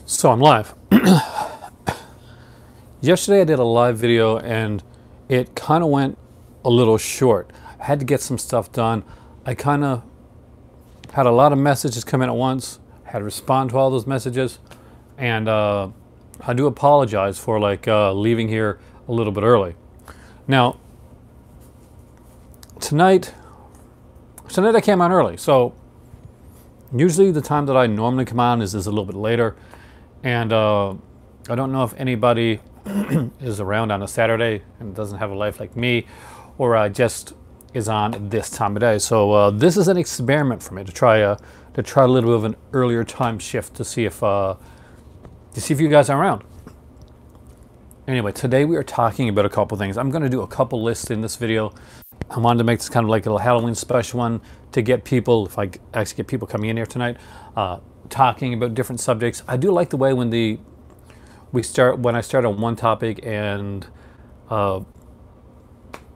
So I'm live. Yesterday I did a live video and it kind of went a little short. I had to get some stuff done. I kind of had a lot of messages come in at once. I had to respond to all those messages, and I do apologize for leaving here a little bit early. Now tonight I came on early, so usually the time that I normally come on is a little bit later. And I don't know if anybody is around on a Saturday and doesn't have a life like me, or just is on at this time of day. So this is an experiment for me to try a little bit of an earlier time shift to see if you guys are around. Anyway, today we are talking about a couple things. I'm going to do a couple lists in this video. I wanted to make this kind of like a little Halloween special one to get people, if I actually get people coming in here tonight, talking about different subjects. I do like the way when when I start on one topic and the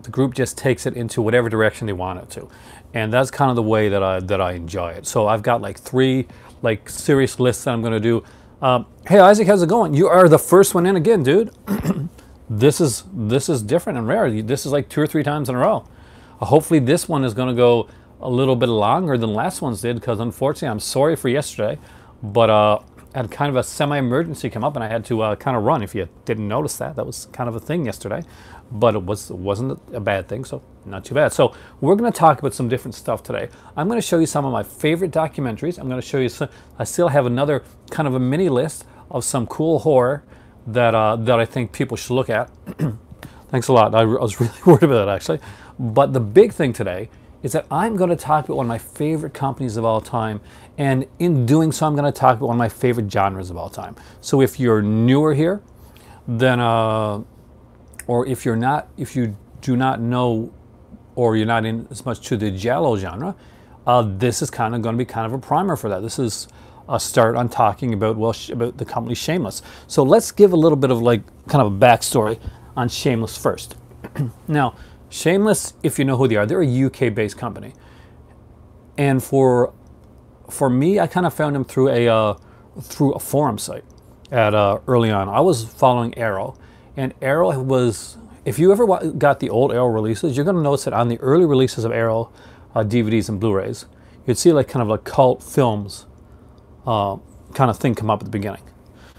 group just takes it into whatever direction they want it to, and that's kind of the way that I enjoy it. So I've got like three serious lists that I'm going to do. Hey Isaac, how's it going? You are the first one in again, dude. This is different and rare. This is like 2 or 3 times in a row. Hopefully this one is going to go a little bit longer than last one's did, because unfortunately I'm sorry for yesterday, but I had kind of a semi-emergency come up and I had to kind of run. If you didn't notice that was kind of a thing yesterday, but it wasn't a bad thing, so not too bad. So we're going to talk about some different stuff today. I'm going to show you some of my favorite documentaries. I'm going to show you some. I still have another kind of a mini list of some cool horror that I think people should look at. Thanks a lot. I was really worried about that actually. But the big thing today is that I'm going to talk about one of my favorite companies of all time, and in doing so I'm going to talk about one of my favorite genres of all time. So if you're newer here, then or if you do not know, or you're not in as much to the Giallo genre, this is kind of going to be kind of a primer for that. This is a start on talking about about the company Shameless. So let's give a little bit of kind of a backstory on Shameless first. Now, Shameless, if you know who they are, they're a UK-based company, and for me, I kind of found them through a forum site at early on. I was following Arrow, and Arrow was, if you ever got the old Arrow releases, you're going to notice that on the early releases of Arrow DVDs and Blu-rays, you'd see kind of like cult films kind of thing come up at the beginning.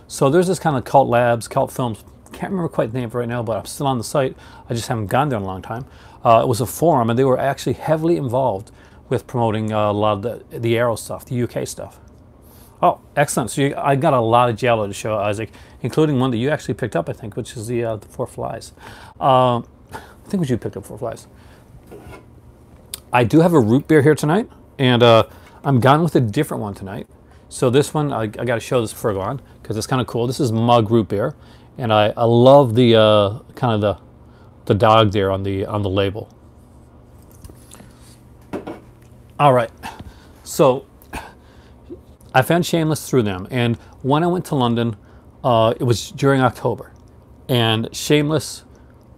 So there's this kind of cult labs, cult films. Can't remember quite the name right now, but I'm still on the site. I just haven't gone there in a long time. It was a forum, and they were actually heavily involved with promoting a lot of the Arrow stuff, the UK stuff. Oh, excellent. So I got a lot of Giallo to show, Isaac, including one that you actually picked up, I think, which is the Four Flies. I think it was you picked up Four Flies. I do have a root beer here tonight, and I'm gone with a different one tonight. So this one, I got to show this before I go on, because it's kind of cool. This is mug root beer. And I love the kind of the dog there on the label. All right, so I found Shameless through them, and when I went to London, it was during October, and Shameless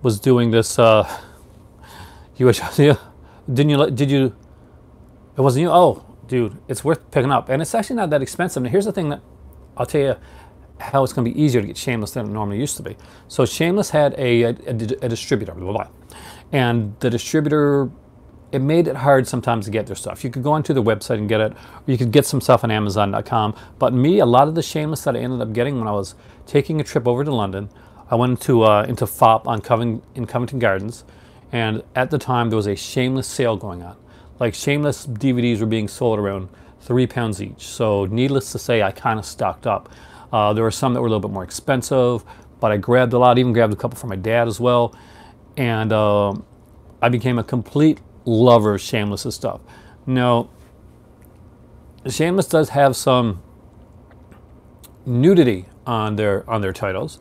was doing this. Did you? It wasn't you. Oh, dude, it's worth picking up, and it's actually not that expensive. And here's the thing that I'll tell you how it's going to be easier to get Shameless than it normally used to be. So Shameless had a distributor, blah, blah, blah. And the distributor, it made it hard sometimes to get their stuff. You could go onto the website and get it, or you could get some stuff on Amazon.com. But me, a lot of the Shameless that I ended up getting when I was taking a trip over to London, I went into FOP in Covent Gardens, and at the time there was a Shameless sale going on. Like Shameless DVDs were being sold around £3 each. So needless to say, I kind of stocked up. There were some that were a little bit more expensive, but I grabbed a lot, even grabbed a couple for my dad as well. And I became a complete lover of Shameless's stuff. Now, Shameless does have some nudity on their titles,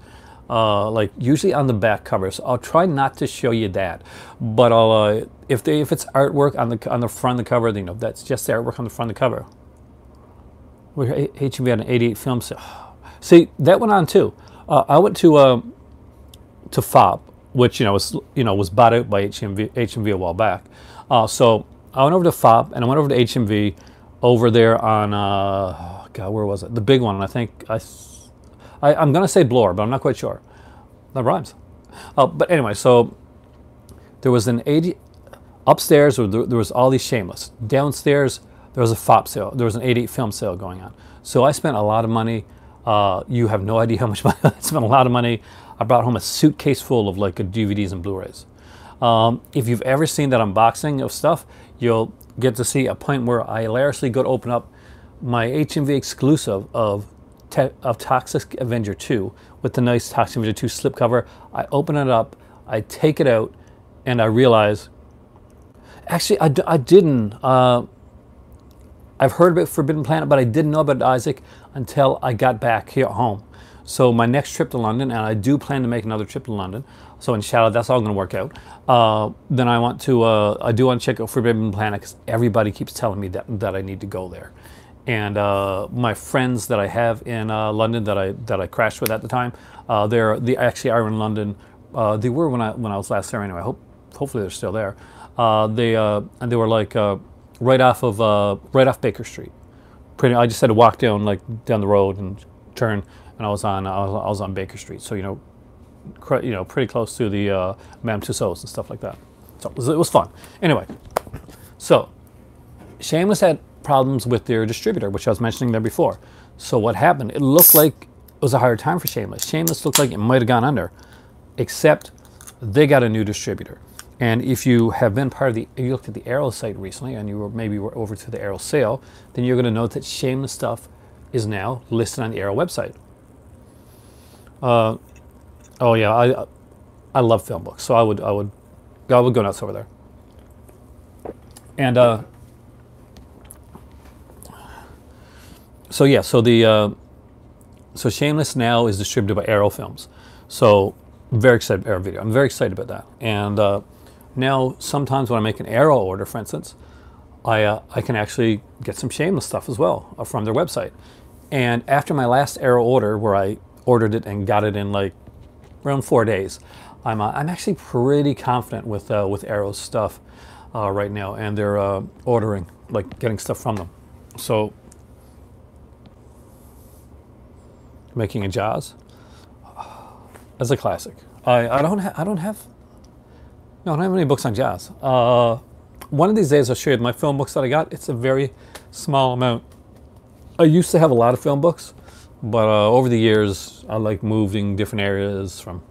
like usually on the back cover. So I'll try not to show you that, but I'll if it's artwork on the front of the cover, then that's just the artwork on the front of the cover. We're HMV on an 88 film set. See, that went on too. I went to FOP, which was bought out by HMV a while back. So I went over to FOP and I went over to HMV over there on God, where was it? The big one. I think I'm going to say Blur, but I'm not quite sure. That rhymes. But anyway, so there was an 80 upstairs. There was all these Shameless. Downstairs there was a FOP sale. There was an 88 film sale going on. So I spent a lot of money. You have no idea how much money I spent. A lot of money. I brought home a suitcase full of like DVDs and Blu-rays. If you've ever seen that unboxing of stuff, you'll get to see a point where I hilariously go to open up my HMV exclusive of Toxic Avenger 2 with the nice Toxic Avenger 2 slipcover. I open it up, I take it out, and I realize, actually, I didn't. I've heard about Forbidden Planet, but I didn't know about Isaac until I got back here at home. So my next trip to London, and I do plan to make another trip to London, so inshallah that's all going to work out. Then I do want to check out Forbidden Planet because everybody keeps telling me that I need to go there. And my friends that I have in London that I crashed with at the time, they actually are in London. They were when I was last there anyway. Hopefully they're still there. And they were like right off Baker Street. I just had to walk down the road and turn, and I was on Baker Street. So pretty close to the Madame Tussauds and stuff like that. So it was fun. Anyway, so Shameless had problems with their distributor, which I was mentioning there before. So what happened? It looked like it was a hard time for Shameless. Shameless looked like it might have gone under, except they got a new distributor. And if you have been you looked at the Arrow site recently, and you were over to the Arrow sale, then you're going to note that Shameless stuff is now listed on the Arrow website. Oh yeah, I love film books, so I would go nuts over there. And so Shameless now is distributed by Arrow Films. So I'm very excited. Arrow Video. I'm very excited about that. And now sometimes when I make an Arrow order, for instance, I can actually get some Shameless stuff as well from their website. And after my last Arrow order, where I ordered it and got it in like around 4 days, I'm actually pretty confident with Arrow's stuff right now, and they're ordering, getting stuff from them. So making a Jaws, that's a classic. I don't have any books on Jaws. One of these days I'll show you my film books that I got. It's a very small amount. I used to have a lot of film books, but over the years I moving different areas from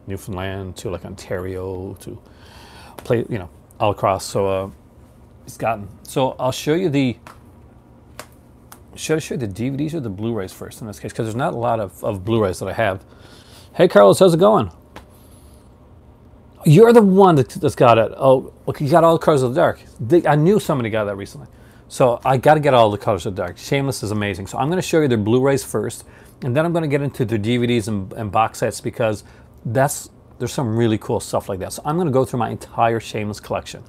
Newfoundland to Ontario to all across. So it's gotten. So I'll show you the. Should I show you the DVDs or the Blu-rays first in this case? Because there's not a lot of Blu-rays that I have. Hey, Carlos, how's it going? You're the one that's got it. Oh, look, you got all the Colors of the Dark. I knew somebody got that recently. So I got to get all the Colors of the Dark. Shameless is amazing. So I'm going to show you their Blu-rays first, and then I'm going to get into their DVDs and box sets, because there's some really cool stuff like that. So I'm going to go through my entire Shameless collection.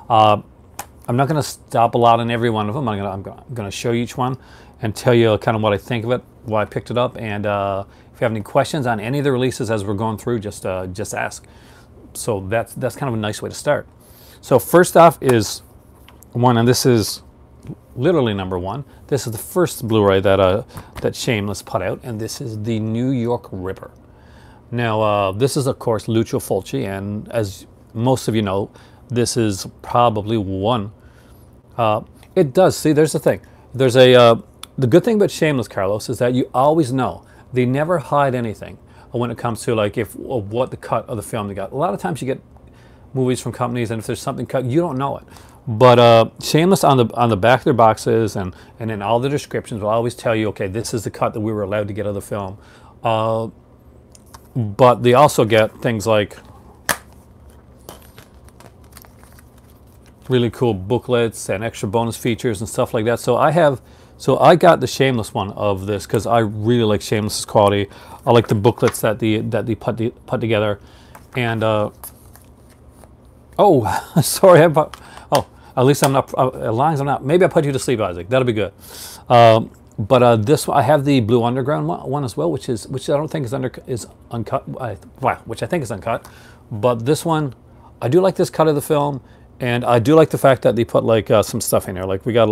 I'm not going to stop a lot on every one of them. I'm going to show you each one and tell you kind of what I think of it, why I picked it up, and if you have any questions on any of the releases as we're going through, just ask. So that's kind of a nice way to start. So first off is one, and this is literally number one. This is the first Blu-ray that Shameless put out, and this is the New York Ripper. Now this is of course Lucio Fulci, and as most of you know, this is probably one. It does. See, there's the thing. There's the good thing about Shameless, Carlos, is that you always know. They never hide anything when it comes to what the cut of the film they got. A lot of times you get movies from companies, and if there's something cut, you don't know it. But Shameless on the back of their boxes and in all the descriptions will always tell you, okay, this is the cut that we were allowed to get of the film. But they also get things like really cool booklets and extra bonus features and stuff like that. So I got the Shameless one of this because I really like Shameless's quality. I like the booklets that they put together. And oh, sorry, at least I'm not. As long as I'm not, maybe I put you to sleep, Isaac. That'll be good. But this one, I have the Blue Underground one as well, which I don't think is uncut. Which I think is uncut. But this one, I do like this cut of the film. And I do like the fact that they put some stuff in here. We got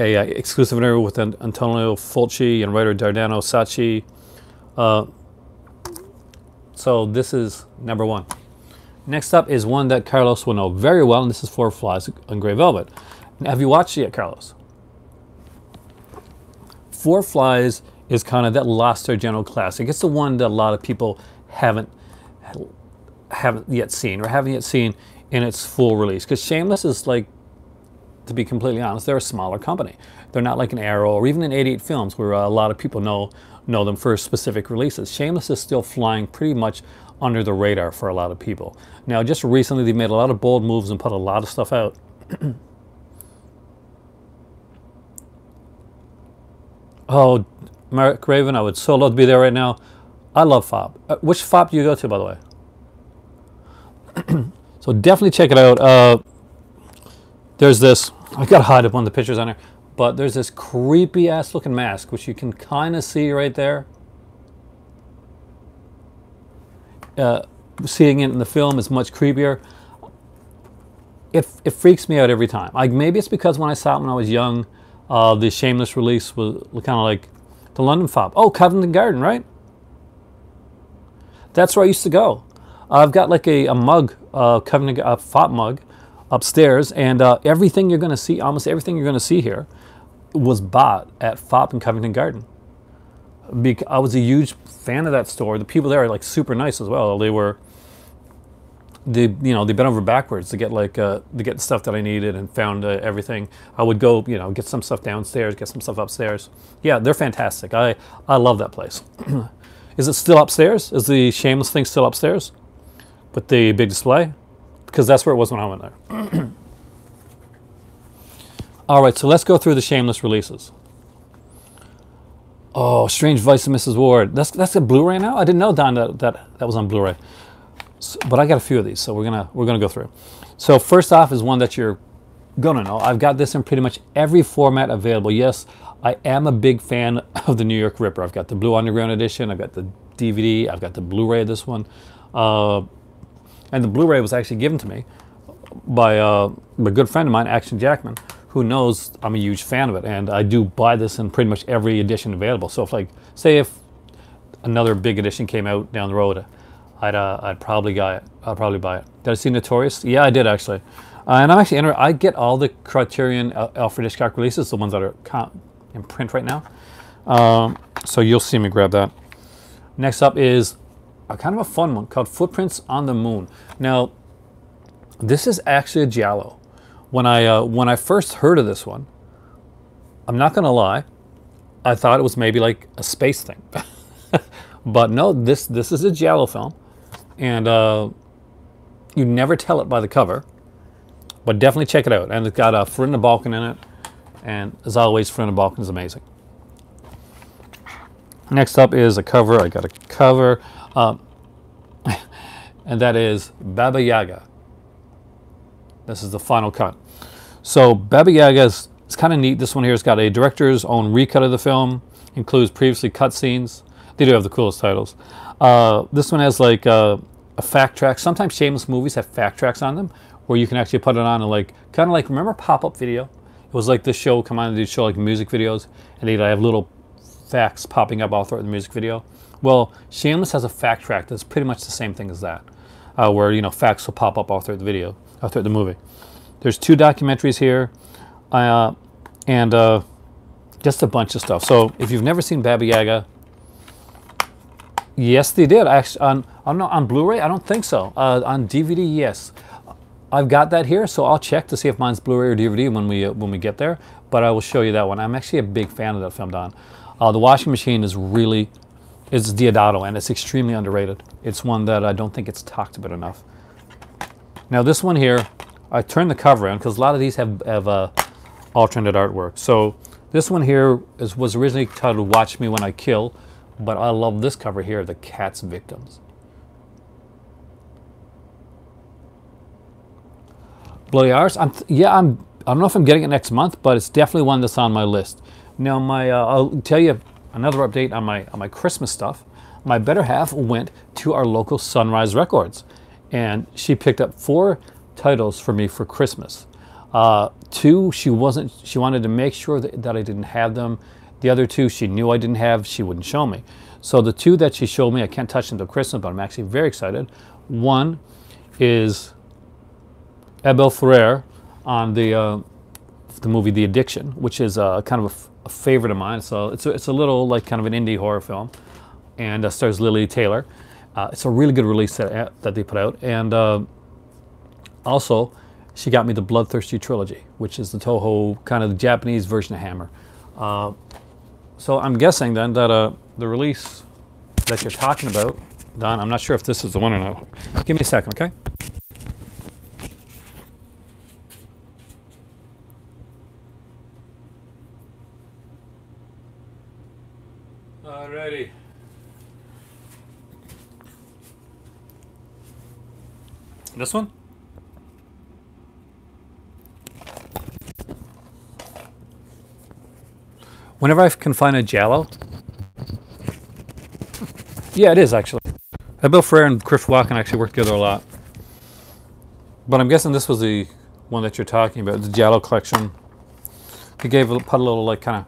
a exclusive interview with Antonio Fulci and writer Dardano Sacchi. So this is number 1. Next up is one that Carlos will know very well, and this is Four Flies on Grey Velvet. Now, have you watched it yet, Carlos? Four Flies is kind of that lost our general classic. It's the one that a lot of people haven't yet seen, or haven't yet seen in its full release. Because Shameless is, like, to be completely honest, they're a smaller company. They're not like an Arrow or even an 88 Films, where a lot of people know them for specific releases. Shameless is still flying pretty much under the radar for a lot of people. Now, just recently, they made a lot of bold moves and put a lot of stuff out. Oh, Mark Raven, I would so love to be there right now. I love FOP. Which FOP do you go to, by the way? So definitely check it out. There's this, I gotta hide up one of the pictures on there, but there's this creepy ass looking mask, which you can kind of see right there. Seeing it in the film is much creepier. It freaks me out every time. Like, maybe it's because when I saw it when I was young, the Shameless release was kind of like the London FOP. Oh, Covent Garden, right? That's where I used to go. I've got like a mug, FOP mug upstairs, and everything you're going to see, almost everything you're going to see here, was bought at FOP in Covent Garden. I was a huge fan of that store. The people there are like super nice as well. They've been over backwards to get the stuff that I needed, and found everything. I would go, get some stuff downstairs, get some stuff upstairs. Yeah, they're fantastic. I love that place. Is it still upstairs? Is the Shameless thing still upstairs with the big display? Because that's where it was when I went there. All right, so let's go through the Shameless releases. Oh, Strange Vice of Mrs. Ward. That's a Blu-ray now? I didn't know, Don, that was on Blu-ray. So, but I got a few of these, so we're gonna go through. So first off is one that you're gonna know. I've got this in pretty much every format available. Yes, I am a big fan of the New York Ripper. I've got the Blue Underground edition. I've got the DVD. I've got the Blu-ray of this one. And the Blu-ray was actually given to me by a good friend of mine, Action Jackman, who knows I'm a huge fan of it, and I do buy this in pretty much every edition available. So if another big edition came out down the road, I'd probably buy it. Did I see Notorious? Yeah, I did actually. And I'm actually I get all the Criterion Alfred Hitchcock releases, the ones that are in print right now. So you'll see me grab that. Next up is a kind of a fun one called Footprints on the Moon. Now, this is actually a giallo. When I first heard of this one, I'm not gonna lie, I thought it was maybe like a space thing. But no, this is a giallo film, and you never tell it by the cover. But definitely check it out. And it's got Farinda Balkan in it, and as always, Farinda Balkan is amazing. Next up is a cover. I got a cover, and that is Baba Yaga. This is the final cut. So Baba Yaga is kind of neat. This one here has got a director's own recut of the film, includes previously cut scenes. They do have the coolest titles. This one has like a fact track. Sometimes Shameless movies have fact tracks on them, where you can actually put it on and kind of like, remember Pop-Up Video? It was like this show, come on, they'd show like music videos, and they'd have little facts popping up all throughout the music video. Well, Shameless has a fact track that's pretty much the same thing as that, where facts will pop up all throughout the video, all throughout the movie. There's 2 documentaries here, and just a bunch of stuff. So if you've never seen Baba Yaga, yes, they did. Actually, on Blu-ray, I don't think so. On DVD, yes. I've got that here, so I'll check to see if mine's Blu-ray or DVD when we get there. But I will show you that one. I'm actually a big fan of that film, Don. The Washing Machine is it's Diodato, and it's extremely underrated. It's one that I don't think it's talked about enough. Now this one here, I turned the cover in because a lot of these have alternate artwork. So this one here was originally titled "Watch Me When I Kill," but I love this cover here, "The Cat's Victims." Bloody Arse. I don't know if I'm getting it next month, but it's definitely one that's on my list. Now, I'll tell you another update on my Christmas stuff. My better half went to our local Sunrise Records, and she picked up 4 titles for me for Christmas. Two, she wanted to make sure that I didn't have them. The other two, she knew I didn't have, she wouldn't show me. So the two that she showed me, I can't touch until Christmas, but I'm actually very excited. One is Abel Ferrer on the movie The Addiction, which is kind of a favorite of mine. So it's a little like kind of an indie horror film, and stars Lily Taylor. It's a really good release that they put out. And also, she got me the Bloodthirsty trilogy, which is the Toho kind of the Japanese version of Hammer. So I'm guessing then that the release that you're talking about, Don, I'm not sure if this is the one or not. Give me a second, okay? Alrighty. This one? Whenever I can find a Giallo, yeah, it is actually. Bill Ferrer and Chris Walken actually worked together a lot. But I'm guessing this was the one that you're talking about, the Giallo collection. He put a little like kind of.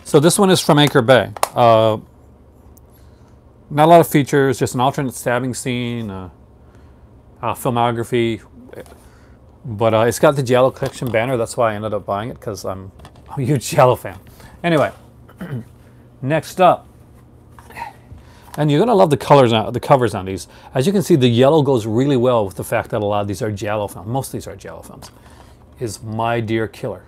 So this one is from Anchor Bay. Not a lot of features, just an alternate stabbing scene, filmography. But it's got the Giallo collection banner. That's why I ended up buying it, because I'm a huge Giallo fan. Anyway, next up, and you're gonna love the covers on these. As you can see, the yellow goes really well with the fact that a lot of these are Giallo films. Most of these are Giallo films. Is My Dear Killer.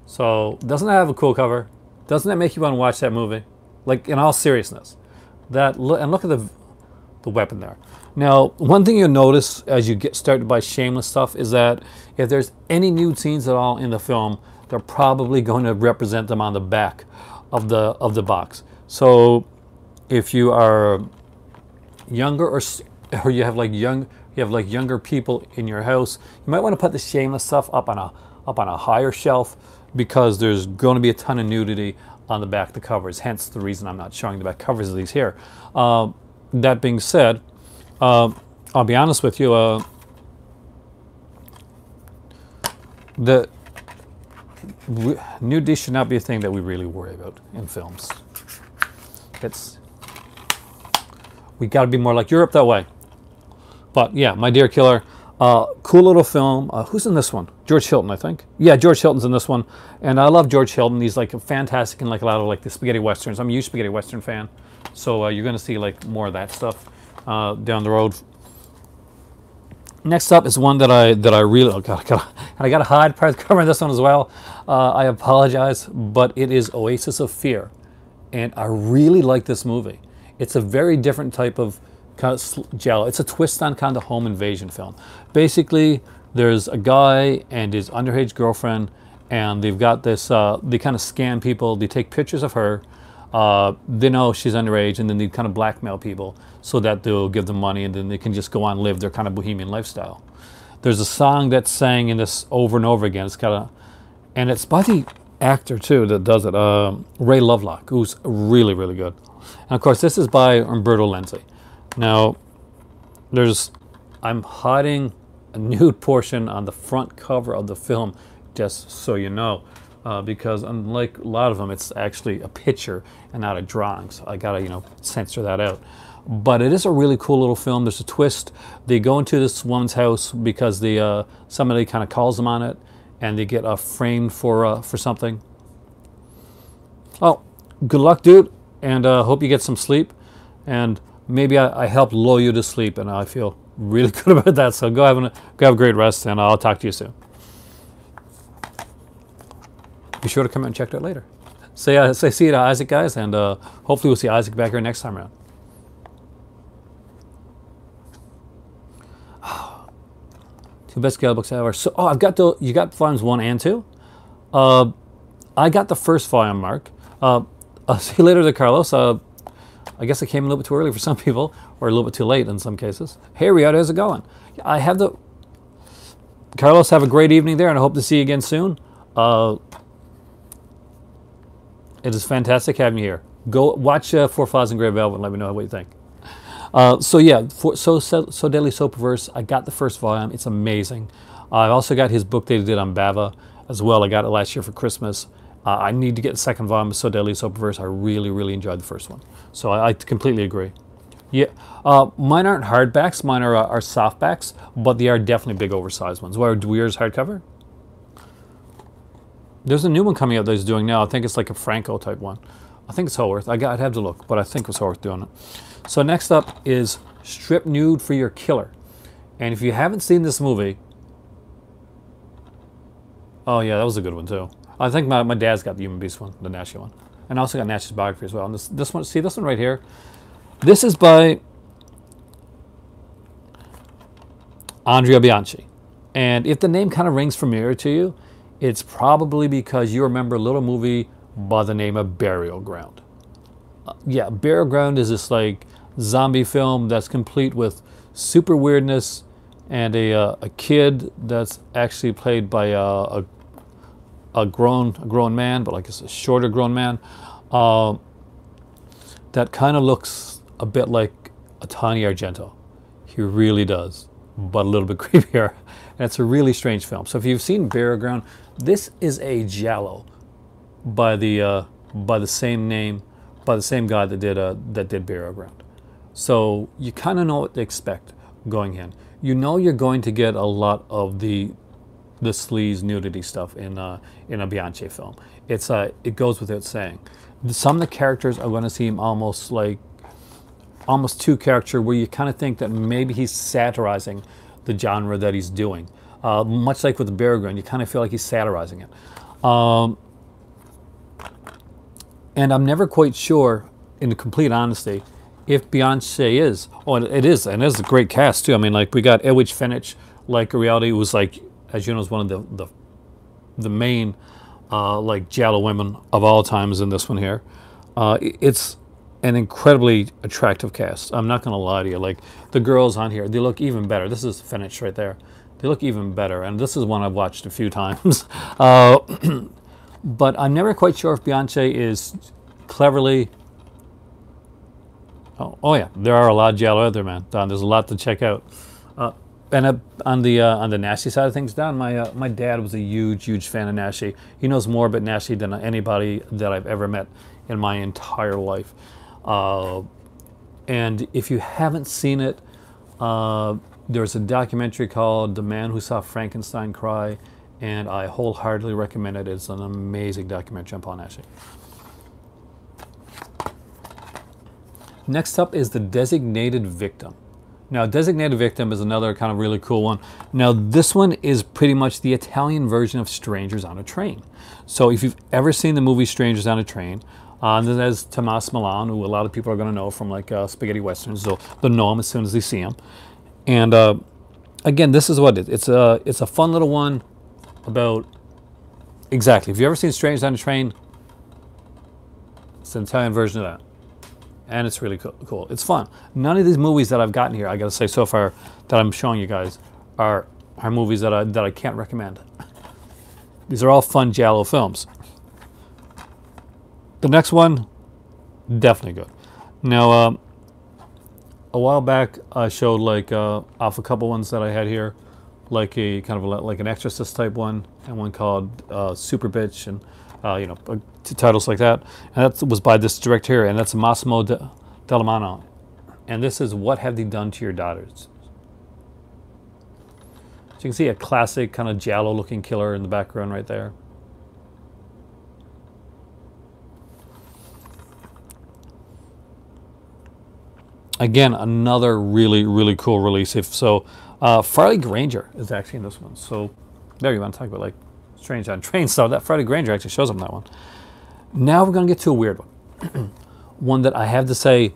So doesn't that have a cool cover? Doesn't that make you want to watch that movie? Like, in all seriousness, and look at the weapon there. Now, one thing you'll notice as you get started by Shameless stuff is that if there's any nude scenes at all in the film, they're probably going to represent them on the back of the box. So if you are younger or you have younger people in your house, you might want to put the Shameless stuff up on a higher shelf, because there's going to be a ton of nudity on the back of the covers. Hence the reason I'm not showing the back covers of these here. That being said, I'll be honest with you. Nudity should not be a thing that we really worry about in films. We got to be more like Europe that way. But yeah, My Dear Killer, cool little film. Who's in this one? George Hilton, I think. Yeah, George Hilton's in this one, and I love George Hilton. He's like fantastic in like a lot of like the spaghetti westerns. I'm a huge spaghetti western fan, so you're gonna see like more of that stuff down the road. Next up is one that I really I gotta hide part of the cover of this one as well. I apologize, but it is Oasis of Fear, and I really like this movie. It's a very different type of kind of Giallo. It's a twist on kind of home invasion film. Basically, there's a guy and his underage girlfriend, and they've got this. They kind of scam people. They take pictures of her. They know she's underage, and then they kind of blackmail people so that they'll give them money, and then they can just go on and live their kind of bohemian lifestyle. There's a song that's sang in this over and over again. It's kind of, and it's by the actor too that does it, Ray Lovelock, who's really, really good. And of course, this is by Umberto Lenzi. Now, I'm hiding a nude portion on the front cover of the film, just so you know, because unlike a lot of them, it's actually a picture and not a drawing. So I gotta, censor that out. But it is a really cool little film. There's a twist. They go into this woman's house because somebody kind of calls them on it, and they get framed for something. Oh, good luck, dude, and hope you get some sleep. And maybe I helped lull you to sleep, and I feel really good about that. So go have a great rest, and I'll talk to you soon. Be sure to come out and check it out later. Say see you to Isaac, guys, and hopefully we'll see Isaac back here next time around. Two best Giallo books ever. So, you got volumes 1 and 2. I got the first volume, Mark. I'll see you later, Carlos. I guess I came a little bit too early for some people, or a little bit too late in some cases. Hey, Riyadh, how's it going? I have Carlos, have a great evening there, and I hope to see you again soon. It is fantastic having you here. Go watch 4 Files in Grey Velvet and let me know what you think. So yeah, so Deadly, So Perverse. I got the first volume. It's amazing. I've also got his book that he did on Bava as well. I got it last year for Christmas. I need to get the second volume of So Deadly, So Perverse. I really, really enjoyed the first one. So I completely agree. Yeah, mine aren't hardbacks. Mine are softbacks, but they are definitely big, oversized ones. Where do yours hardcover? There's a new one coming out that he's doing now. I think it's like a Franco type one. I think it's Haworth. I'd have to look, but I think it's Haworth doing it. So next up is Strip Nude for Your Killer. And if you haven't seen this movie, oh yeah, that was a good one too. I think my dad's got the Human Beast one, the Nashi one. And I also got Nashi's biography as well. And this one, see this one right here? This is by Andrea Bianchi. And if the name kind of rings familiar to you, it's probably because you remember a little movie by the name of Burial Ground. Yeah, Burial Ground is this like zombie film that's complete with super weirdness and a kid that's actually played by a grown man, but like a shorter grown man that kind of looks a bit like a Tony Argento. He really does, but a little bit creepier. And it's a really strange film. So if you've seen Burial Ground, this is a giallo by the same name, by the same guy that did Burial Ground. So you kind of know what to expect going in. You know you're going to get a lot of the sleaze nudity stuff in a Bianchi film. It goes without saying. Some of the characters are going to seem almost too caricature, where you kind of think that maybe he's satirizing the genre that he's doing. Much like with the Burial Ground, you kind of feel like he's satirizing it. And I'm never quite sure, in complete honesty, if Bianchi is. Oh, it is, and it's a great cast too. I mean, like we got Edwidge Fenech, like in reality, who was like, as you know, is one of the main like giallo women of all times in this one here. It's an incredibly attractive cast. I'm not going to lie to you. Like the girls on here, they look even better. This is Fenech right there. They look even better, and this is one I've watched a few times. But I'm never quite sure if Bianchi is cleverly. Oh yeah, there are a lot of giallo out there, man. Don, there's a lot to check out. And on the Nashi side of things, Don, my dad was a huge fan of Nashi. He knows more about Nashi than anybody that I've ever met in my entire life. And if you haven't seen it, there's a documentary called "The Man Who Saw Frankenstein Cry," and I wholeheartedly recommend it. It's an amazing documentary on Paul Nashi. Next up is The Designated Victim. Now, Designated Victim is another kind of really cool one. Now, this one is pretty much the Italian version of Strangers on a Train. So if you've ever seen the movie Strangers on a Train, there's Tomas Milan, who a lot of people are going to know from like spaghetti westerns. So they'll know him as soon as they see him. And again, this is what it is. It's a fun little one about, exactly. If you've ever seen Strangers on a Train, it's an Italian version of that. And it's really cool. It's fun. None of these movies that I've gotten here, I gotta say so far, that I'm showing you guys, are movies that I can't recommend. These are all fun giallo films. The next one, definitely good. Now, a while back, I showed like off a couple ones that I had here, like a kind of like an Exorcist type one, and one called Super Bitch, and you know, titles like that. And that was by this director here, and that's Massimo Dallamano. And this is What Have They Done to Your Daughters? So you can see a classic kind of giallo-looking killer in the background right there. Again, another really cool release. Farley Granger is actually in this one. So there you want to talk about like Strange on Train stuff. That Farley Granger actually shows up in that one. Now we're going to get to a weird one. One that I have to say,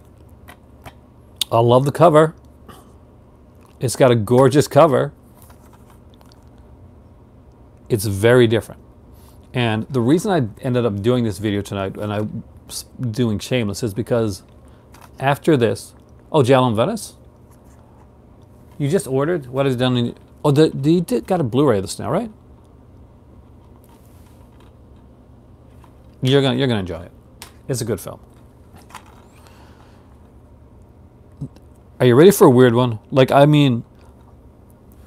I love the cover. It's got a gorgeous cover. It's very different. And the reason I ended up doing this video tonight and I'm doing Shameless is because after this, oh, Giallo in Venice? You just ordered? What is done? Oh, you got a Blu-ray of this now, right? You're gonna enjoy it. It's a good film. Are you ready for a weird one? Like, I mean,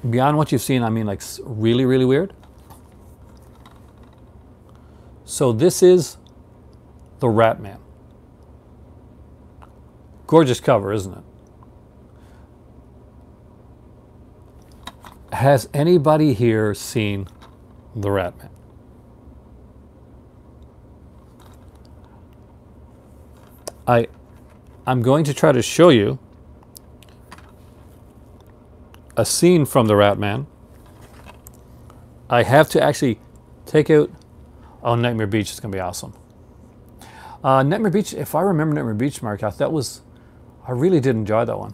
beyond what you've seen, I mean, like, really, really weird. So this is The Rat Man. Gorgeous cover, isn't it? Has anybody here seen The Rat Man? I'm going to try to show you a scene from The Rat Man. I have to actually take out... Oh, Nightmare Beach is going to be awesome. Nightmare Beach, if I remember Nightmare Beach, Mark, that was... I really did enjoy that one.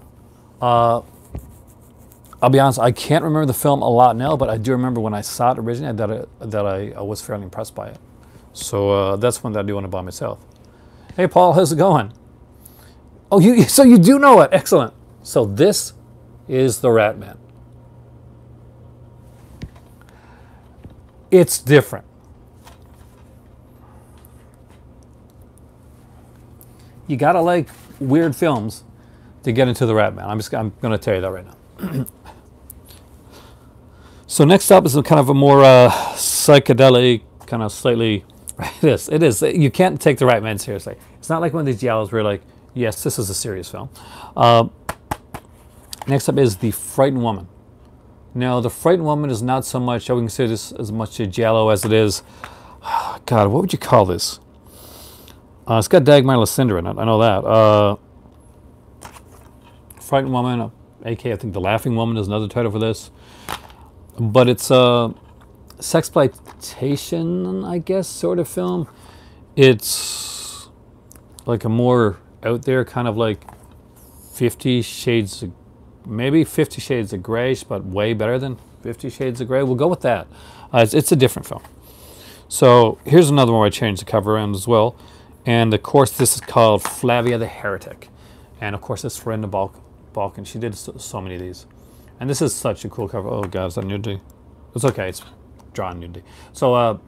I'll be honest, I can't remember the film a lot now, but I do remember when I saw it originally that I was fairly impressed by it. So that's one that I do want to buy myself. Hey, Paul, how's it going? Oh, so you do know it. Excellent. So this is The Rat Man. It's different. You gotta like weird films to get into The Rat Man. I'm going to tell you that right now. So next up is a kind of a more psychedelic, kind of slightly... It is. You can't take The Rat Man seriously. It's not like one of these giallos where you're like, yes, this is a serious film. Next up is The Frightened Woman. Now, The Frightened Woman is not so much, I wouldn't say this as much a giallo as it is... God, what would you call this? It's got Dagmar Lucinda in it, I know that. Frightened Woman, aka I think The Laughing Woman is another title for this. But it's a sexploitation, I guess, sort of film. It's like a more out there kind of like 50 Shades of, maybe 50 Shades of Grayish, but way better than 50 Shades of Grey. We'll go with that. It's a different film. So here's another one where I changed the cover around as well. And of course this is called Flavia the Heretic. And of course it's Brenda Balkan. She did so many of these. And this is such a cool cover. Oh God, is that nudity? It's okay, it's drawn nudity. So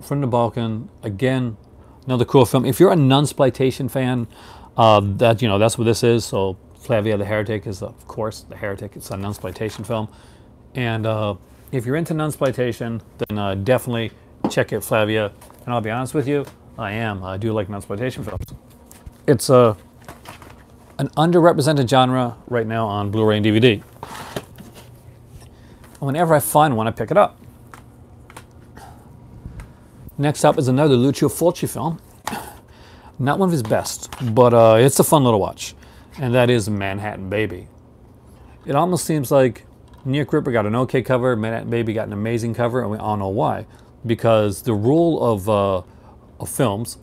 Brenda Balkan, again, another cool film. If you're a nunsploitation fan, that's what this is. So Flavia the Heretic is, of course, The Heretic. It's a nunsploitation film. And if you're into nunsploitation, then definitely check out Flavia. And I'll be honest with you, I do like nunsploitation films. It's an underrepresented genre right now on Blu-ray and DVD. Whenever I find one, I pick it up. Next up is another Lucio Fulci film. Not one of his best, but it's a fun little watch. And that is Manhattan Baby. It almost seems like Nick Ripper got an okay cover, Manhattan Baby got an amazing cover, and we all know why. Because the rule of films,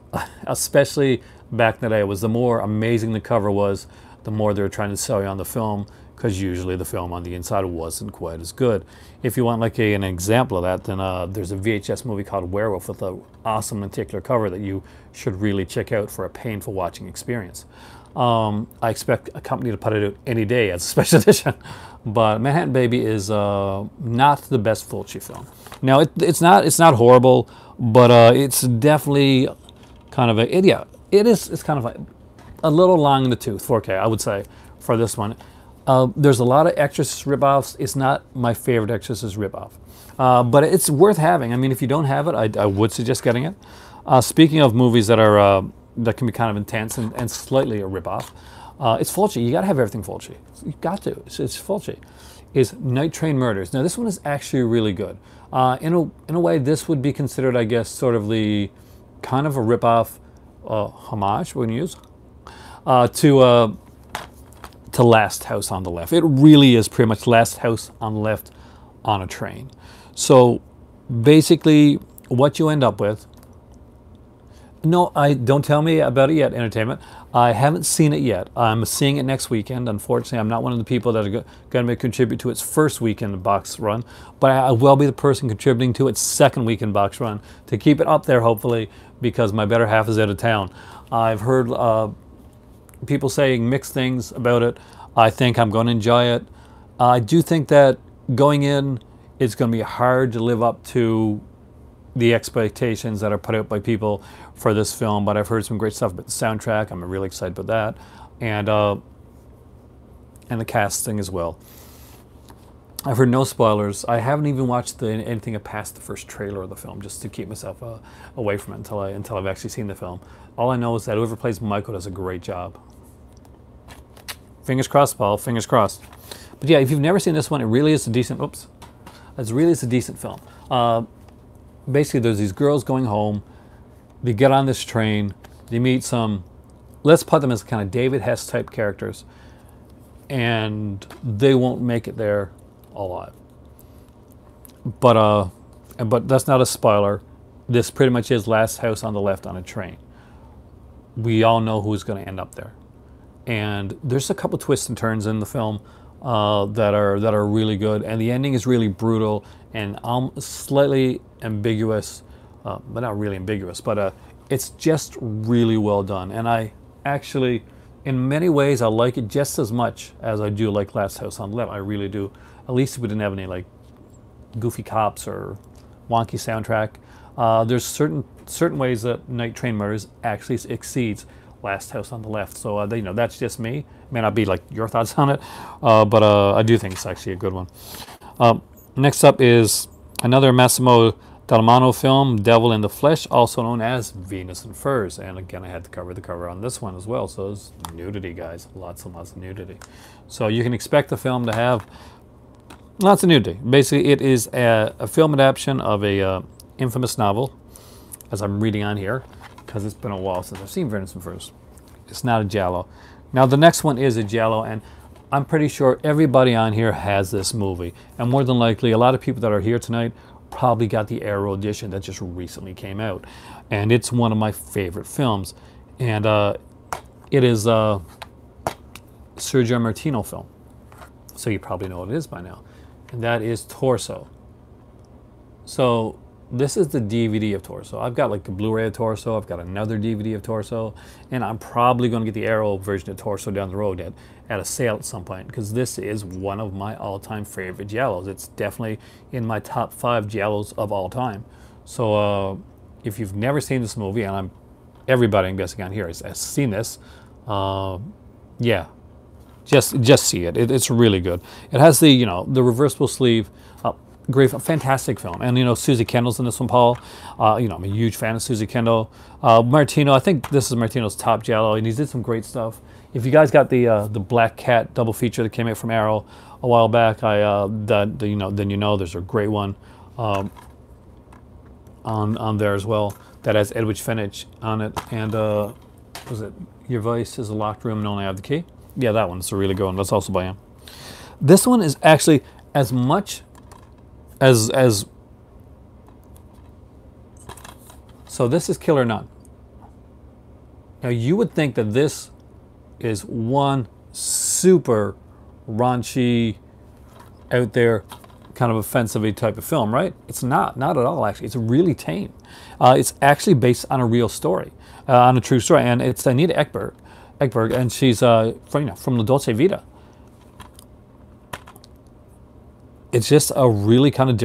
especially back in the day, was the more amazing the cover was, the more they were trying to sell you on the film, because usually the film on the inside wasn't quite as good. If you want like an example of that, then there's a VHS movie called Werewolf with an awesome lenticular cover that you should really check out for a painful watching experience. I expect a company to put it out any day as a special edition. But Manhattan Baby is not the best Fulci film. Now it's not horrible, but it's definitely kind of it's kind of a little long in the tooth. 4K, I would say, for this one. There's a lot of Exorcist ripoffs. It's not my favorite Exorcist ripoff, but it's worth having. I mean, if you don't have it, I would suggest getting it. Speaking of movies that are that can be kind of intense and slightly a ripoff, it's Fulci. You got to have everything Fulci. You got to. It's Fulci. Is Night Train Murders. Now this one is actually really good. In a way, this would be considered, I guess, sort of the kind of a ripoff homage we're going to use to Last House on the Left. It really is pretty much Last House on the Left on a train. So basically, what you end up with. No, don't tell me about it yet, Entertainment. I haven't seen it yet. I'm seeing it next weekend. Unfortunately, I'm not one of the people that are going to contribute to its first weekend box run, but I will be the person contributing to its second weekend box run to keep it up there, hopefully, because my better half is out of town. I've heard people saying mixed things about it. I think I'm going to enjoy it. I do think that going in, it's going to be hard to live up to the expectations that are put out by people for this film, but I've heard some great stuff about the soundtrack. I'm really excited about that, and the casting as well. I've heard no spoilers. I haven't even watched anything past the first trailer of the film, just to keep myself away from it until I've actually seen the film. All I know is that whoever plays Michael does a great job. Fingers crossed, Paul. Fingers crossed. But yeah, if you've never seen this one, it really is a decent. Oops, it really is a decent film. Basically, there's these girls going home. They get on this train. They meet some. Let's put them as kind of David Hess type characters, and they won't make it there alive. But that's not a spoiler. This pretty much is Last House on the Left on a train. We all know who's going to end up there, and there's a couple twists and turns in the film that are really good, and the ending is really brutal and slightly ambiguous, but not really ambiguous. But it's just really well done, and I actually, in many ways, I like it just as much as I do like Last House on the Left. I really do. At least we didn't have any like goofy cops or wonky soundtrack. There's certain ways that Night Train Murders actually exceeds Last House on the Left. So that's just me. It may not be like your thoughts on it, but I do think it's actually a good one. Next up is another Massimo Dalmano film, Devil in the Flesh, also known as Venus in Furs. And again, I had to cover the cover on this one as well. So it's nudity, guys. Lots and lots of nudity. So you can expect the film to have lots of nudity. Basically, it is a film adaptation of a infamous novel, as I'm reading on here, because it's been a while since I've seen Venus in Furs. It's not a Giallo. Now, the next one is a Giallo, and I'm pretty sure everybody on here has this movie. And more than likely, a lot of people that are here tonight probably got the Arrow edition that just recently came out. And it's one of my favorite films. And it is a Sergio Martino film. So you probably know what it is by now. And that is Torso. So this is the DVD of Torso. I've got like the Blu-ray of Torso. I've got another DVD of Torso. And I'm probably going to get the Arrow version of Torso down the road at a sale at some point, because this is one of my all-time favorite Giallos. It's definitely in my top 5 Giallos of all time. So if you've never seen this movie, and everybody I'm guessing on here has seen this, yeah, just see it. It's really good. It has the the reversible sleeve. Great, fantastic film. And Susie Kendall's in this one, Paul. I'm a huge fan of Susie Kendall. Martino, I think this is Martino's top Giallo, and he did some great stuff. If you guys got the Black Cat double feature that came out from Arrow a while back, then there's a great one on there as well that has Edwidge Fenech on it. And was it Your Voice is a Locked Room and Only I Have the Key? Yeah, that one. It's a really good one. That's also by him. This one is actually as much as so this is Killer Nun. Now you would think that this is one super raunchy, out there, kind of offensive type of film, right? It's not at all. Actually, it's really tame. It's actually based on a real story, on a true story, and it's Anita Ekberg, and she's from La Dolce Vita. It's just a really kind of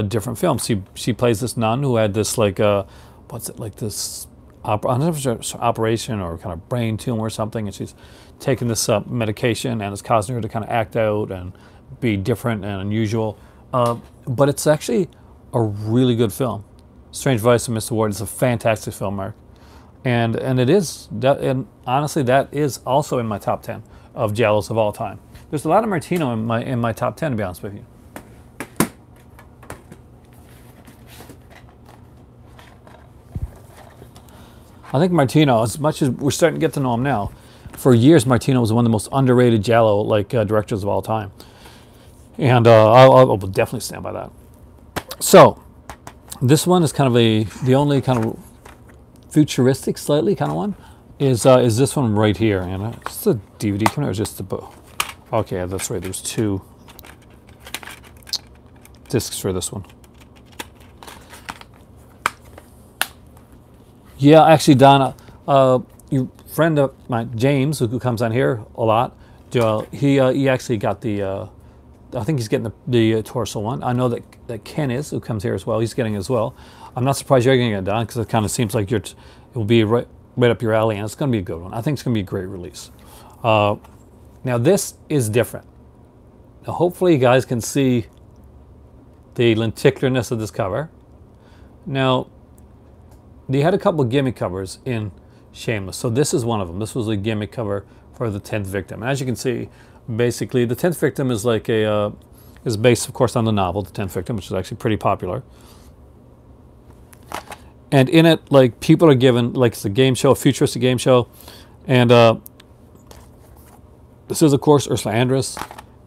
different film. She plays this nun who had this this operation or kind of brain tumor or something, and she's taking this medication, and it's causing her to kind of act out and be different and unusual. But it's actually a really good film. Strange Vice of Mr. Ward is a fantastic film, Mark, and it is that, and honestly, that is also in my top 10 of Giallos of all time. There's a lot of Martino in my top 10, to be honest with you. I think Martino, as much as we're starting to get to know him now, for years Martino was one of the most underrated Giallo directors of all time, and I'll definitely stand by that. So this one is kind of the only kind of futuristic, slightly kind of one is this one right here, and it's a DVD coming out. It's just a book. Okay, that's right. There's 2 discs for this one. Yeah, actually, Donna, your friend of mine, James, who comes on here a lot, he actually got the I think he's getting the torso one. I know that Ken is, who comes here as well. He's getting it as well. I'm not surprised you're getting it, Don, because it kind of seems like it will be right up your alley, and it's going to be a good one. I think it's going to be a great release. Now this is different. Now hopefully you guys can see the lenticularness of this cover. Now, they had a couple of gimmick covers in Shameless, so this is one of them. This was a gimmick cover for the 10th Victim. And as you can see, basically the 10th Victim is like is based, of course, on the novel, The 10th Victim, which is actually pretty popular. And in it, like, people are given, like, it's a game show, a futuristic game show, and this is, of course, Ursula Andress.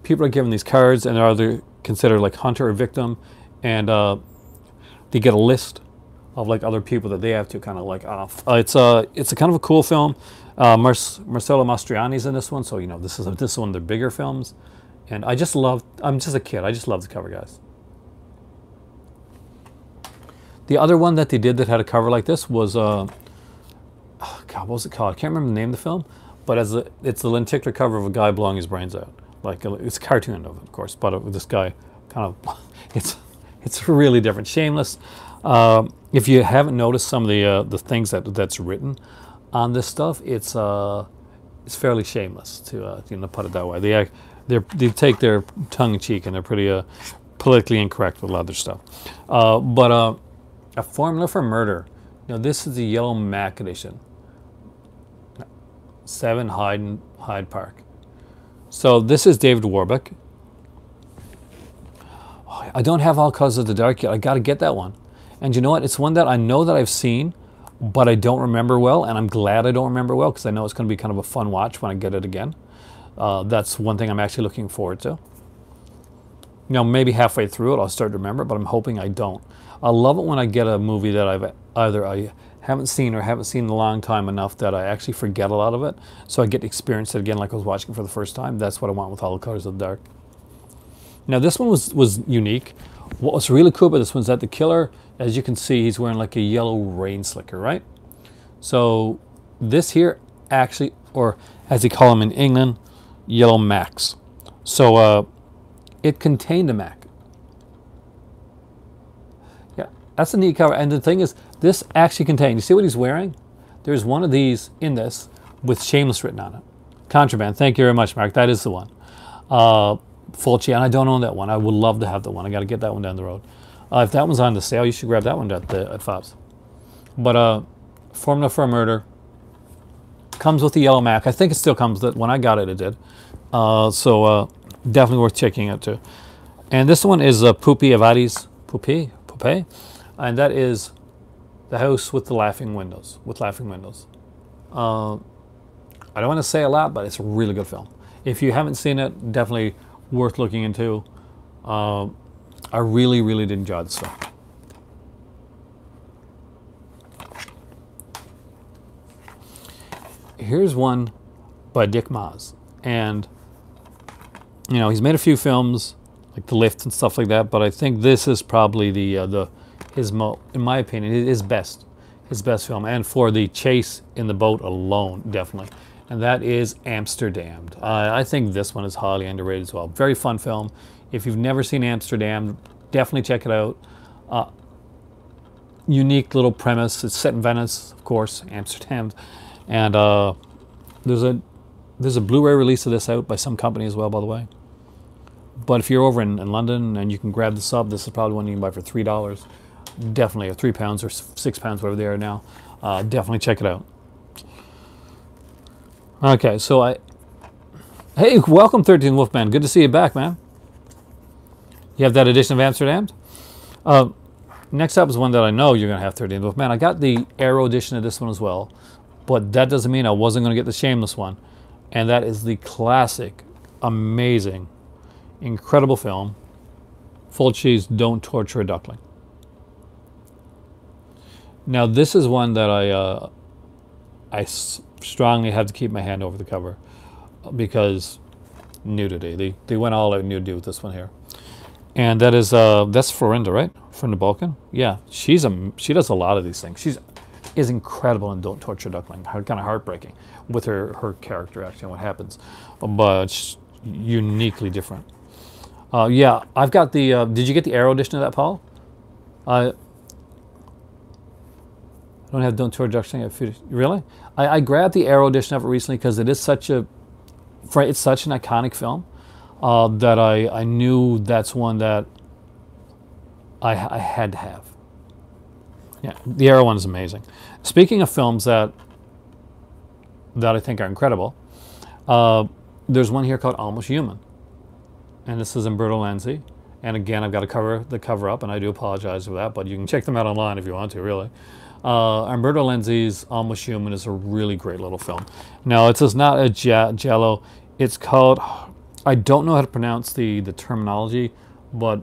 People are given these cards, and they're either considered like hunter or victim, and they get a list of like other people that they have to kind of like off. It's a kind of a cool film. Marcello Mastroianni's in this one, so you know this is one of their bigger films, and I'm just a kid. I just love the cover, guys. The other one that they did that had a cover like this was God, what was it called? I can't remember the name of the film, but it's the lenticular cover of a guy blowing his brains out. Like it's a cartoon of course, but this guy kind of it's really different. Shameless. If you haven't noticed some of the things that's written on this stuff, it's fairly shameless to put it that way. They take their tongue in cheek, and they're pretty politically incorrect with a lot of their stuff. But A Formula for Murder. Now this is the Yellow Mac edition. 7 Hyde Park. So this is David Warbeck. I don't have All Colors of the Dark yet. I got to get that one. And you know what? It's one that I know that I've seen, but I don't remember well. And I'm glad I don't remember well, because I know it's going to be kind of a fun watch when I get it again. That's one thing I'm actually looking forward to. You know, maybe halfway through it, I'll start to remember, but I'm hoping I don't. I love it when I get a movie that I haven't seen or haven't seen in a long time enough that I actually forget a lot of it. So I get to experience it again like I was watching it for the first time. That's what I want with All Colors of the Dark. Now this one was unique. What was really cool about this one is that the killer, as you can see, he's wearing like a yellow rain slicker, right? So this here actually, or as they call them in England, yellow Macs. So it contained a Mac. Yeah, that's a neat cover. And the thing is, this actually contained, you see what he's wearing? There's one of these in this with Shameless written on it. Contraband, thank you very much, Mark. That is the one. Fulci, and I don't own that one. I would love to have that one. I got to get that one down the road. If that one's on the sale, you should grab that one at Fob's. But Formula for a Murder comes with the yellow Mac. I think it still comes. That when I got it, it did. So definitely worth checking out too. And this one is Pupi Avati's Pupi, and that is The House with the Laughing Windows. I don't want to say a lot, but it's a really good film. If you haven't seen it, definitely worth looking into. I really, really did enjoy this film. Here's one by Dick Maas, and you know he's made a few films like The Lift and stuff like that, but I think this is probably in my opinion, his best film, and for the chase in the boat alone, definitely. And that is Amsterdam. I think this one is highly underrated as well. Very fun film. If you've never seen Amsterdam, definitely check it out. Unique little premise. It's set in Venice, of course, Amsterdam. And there's a Blu-ray release of this out by some company as well, by the way. But if you're over in London and you can grab this up, this is probably one you can buy for $3. Definitely, or £3 or £6, whatever they are now. Definitely check it out. Okay, so hey, welcome 13 Wolfman. Good to see you back, man. You have that edition of Amsterdam? Next up is one that I know you're going to have, 13 Wolfman. I got the Arrow edition of this one as well, but that doesn't mean I wasn't going to get the Shameless one. And that is the classic, amazing, incredible film, Fulci's Don't Torture a Duckling. Now, this is one that I strongly have to keep my hand over the cover because nudity. They went all out nudity with this one here, and that is that's Florinda, right? From the Balkan. Yeah, she does a lot of these things. She is incredible in Don't Torture Duckling. Kind of heartbreaking with her character actually and what happens, but uniquely different. Yeah, I've got the. Did you get the Arrow edition of that, Paul? I don't have Don't Introduction. Really? I grabbed the Arrow edition of it recently because it is such a. It's such an iconic film that I knew that's one that I had to have. Yeah, the Arrow one is amazing. Speaking of films that I think are incredible, there's one here called Almost Human, and this is Umberto Lenzi. And again, I've got to cover the cover up, and I do apologize for that, but you can check them out online if you want to, really. Umberto Lenzi's Almost Human is a really great little film. Now, it is not a giallo. It's called, I don't know how to pronounce the terminology, but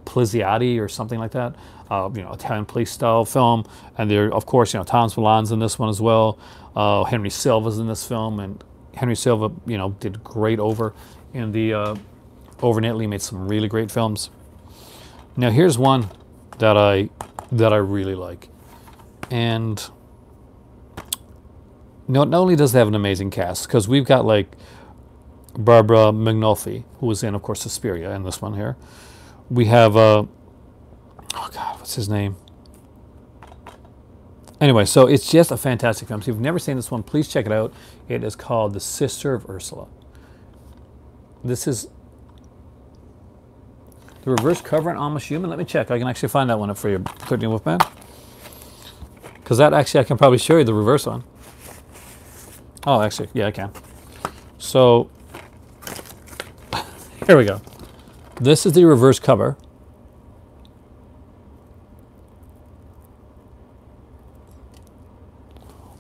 Poliziati or something like that. Italian police style film. And there, of course, Thomas Milan's in this one as well. Henry Silva's in this film, and Henry Silva, did great over in Italy. Made some really great films. Now here's one that I really like, and not only does it have an amazing cast, because we've got like Barbara Magnolfi, who was in, of course, Suspiria in this one here. We have oh God, what's his name? Anyway, so it's just a fantastic film. So if you've never seen this one, please check it out. It is called The Sister of Ursula. This is the reverse cover on Almost Human. Let me check. I can actually find that one up for you, 13 Wolfman. Because that actually, I can probably show you the reverse one. Oh, actually, yeah, I can. So, here we go. This is the reverse cover.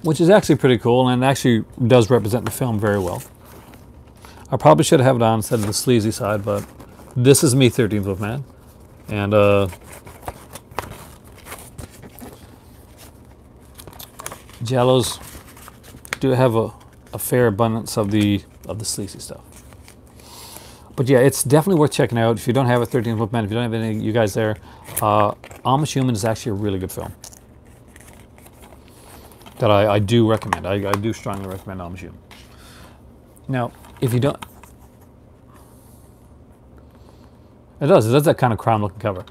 Which is actually pretty cool, and actually does represent the film very well. I probably should have it on instead of the sleazy side, but this is me, 13th Wolfman. And giallos do have a fair abundance of the sleazy stuff. But yeah, it's definitely worth checking out. If you don't have a 13th Wolfman, if you don't have any of you guys there, Almost Human is actually a really good film that I do recommend. I do strongly recommend Almost Human. Now, if you don't, it does that kind of crown-looking cover.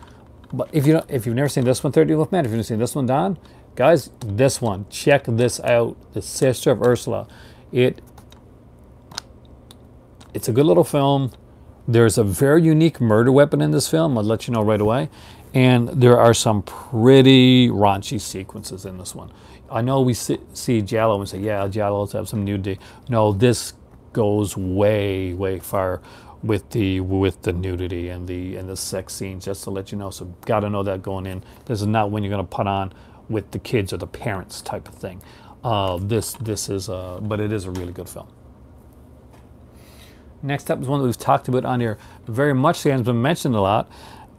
But if you've never seen this one, 13th Wolfman, if you've never seen this one, Don, guys, this one, check this out. The Sister of Ursula. It's a good little film. There's a very unique murder weapon in this film. I'll let you know right away. And there are some pretty raunchy sequences in this one. I know we see giallo and say, yeah, giallos have some nudity. No, this goes way, way far with the nudity and the sex scenes, just to let you know. So got to know that going in. This is not when you're going to put on with the kids or the parents type of thing. This is, but it is a really good film. Next up is one that we've talked about on here very much. It's been mentioned a lot,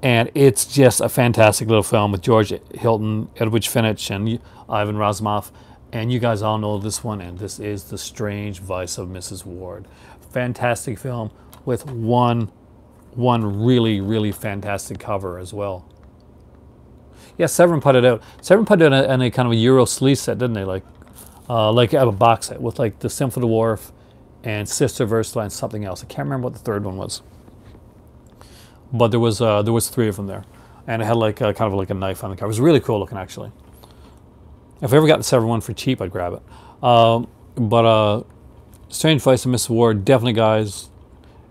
and it's just a fantastic little film with George Hilton, Edwidge Finch, and Ivan Razumov. And you guys all know this one, and this is The Strange Vice of Mrs. Ward. Fantastic film with one really, really fantastic cover as well. Yeah, Severin put it out. Severin put it in a kind of a Euro sleeve set, didn't they? Like a box set with like the Symph of the Wharf and Sister of Ursula and something else. I can't remember what the third one was. But there was three of them there, and it had like kind of like a knife on the cover. It was really cool looking, actually. If I ever got the Severin one for cheap, I'd grab it. But Strange Vice of Mrs. Ward, definitely, guys.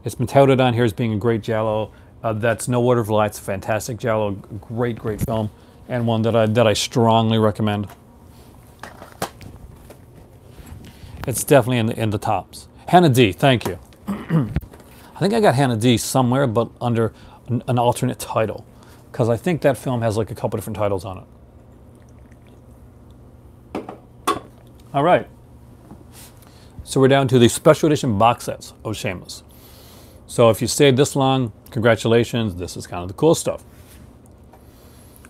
It's been touted on here as being a great giallo. That's No Order of the Lights, a fantastic giallo, great film, and one that I strongly recommend. It's definitely in the tops. Hannah D, thank you. I think I got Hannah D somewhere, but under an alternate title, because I think that film has like a couple different titles on it. All right. So we're down to the special edition box sets of Shameless. So if you stayed this long, congratulations. This is kind of the cool stuff.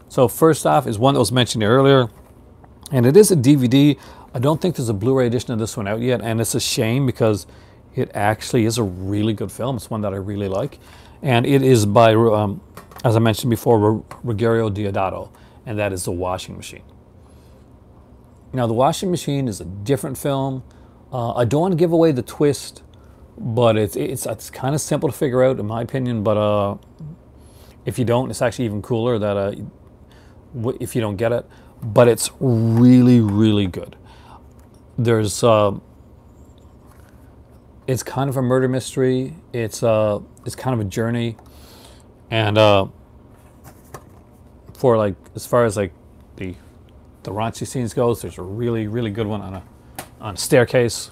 So first off is one that was mentioned earlier, and it is a DVD. I don't think there's a Blu-ray edition of this one out yet, and it's a shame because it actually is a really good film. It's one that I really like. And it is by, as I mentioned before, Ruggero Deodato, and that is The Washing Machine. Now, The Washing Machine is a different film. I don't want to give away the twist, but it's kind of simple to figure out in my opinion. But if you don't, it's actually even cooler that if you don't get it. But it's really, really good. There's it's kind of a murder mystery. It's kind of a journey, and for like as far as like the raunchy scenes goes, there's a really, really good one on a staircase.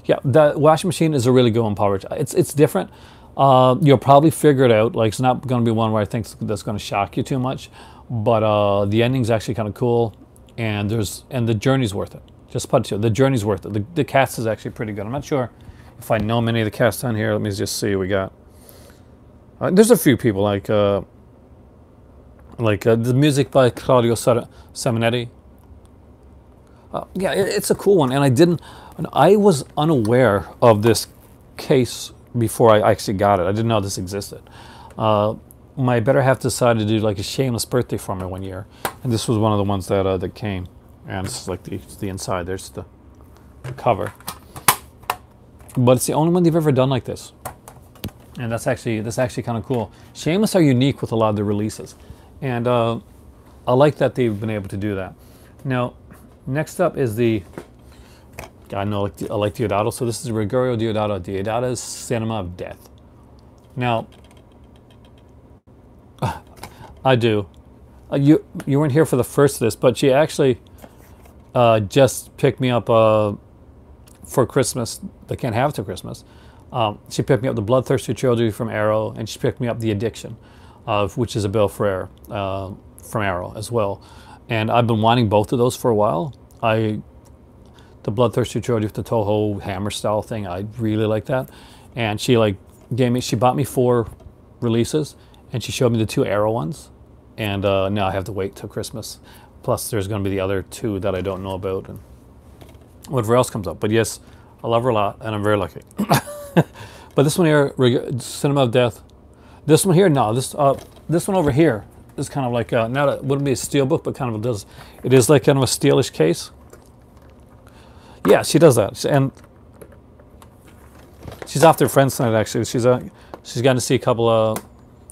Yeah, the washing machine is a really good one, Paul Rich. It's different. You'll probably figure it out. Like it's not going to be one where I think that's going to shock you too much, but the ending's actually kind of cool, and the journey's worth it. Just put it to you, the journey's worth it. The cast is actually pretty good. I'm not sure if I know many of the cast on here. Let me just see what we got. There's a few people like the music by Claudio Simonetti. Yeah, it's a cool one, and I was unaware of this case before I actually got it. I didn't know this existed. My better half decided to do like a shameless birthday for me one year, and this was one of the ones that came. And this is like the inside. There's the cover, but it's the only one they've ever done like this, and that's actually kind of cool. Shameless are unique with a lot of the releases, and I like that they've been able to do that. Now, next up is I like Deodato. So this is Gregorio Deodato. Deodato's Cinema of Death. Now, I do. You weren't here for the first of this, but she actually just picked me up for Christmas. They can't have it till Christmas. She picked me up The Bloodthirsty Trilogy from Arrow, and she picked me up The Addiction, which is a Bill Frere from Arrow as well. And I've been wanting both of those for a while. The Bloodthirsty Trilogy with the Toho hammer style thing, I really like that. And she bought me 4 releases, and she showed me the 2 Arrow ones. And now I have to wait till Christmas. Plus, there's going to be the other 2 that I don't know about, and whatever else comes up. But yes, I love her a lot, and I'm very lucky. But this one here, Cinema of Death. This one here, no, this one over here is kind of like it wouldn't be a steel book, but kind of it is like kind of a steelish case. Yeah, she does that, and she's off their friends tonight. Actually, she's gotten to see a couple of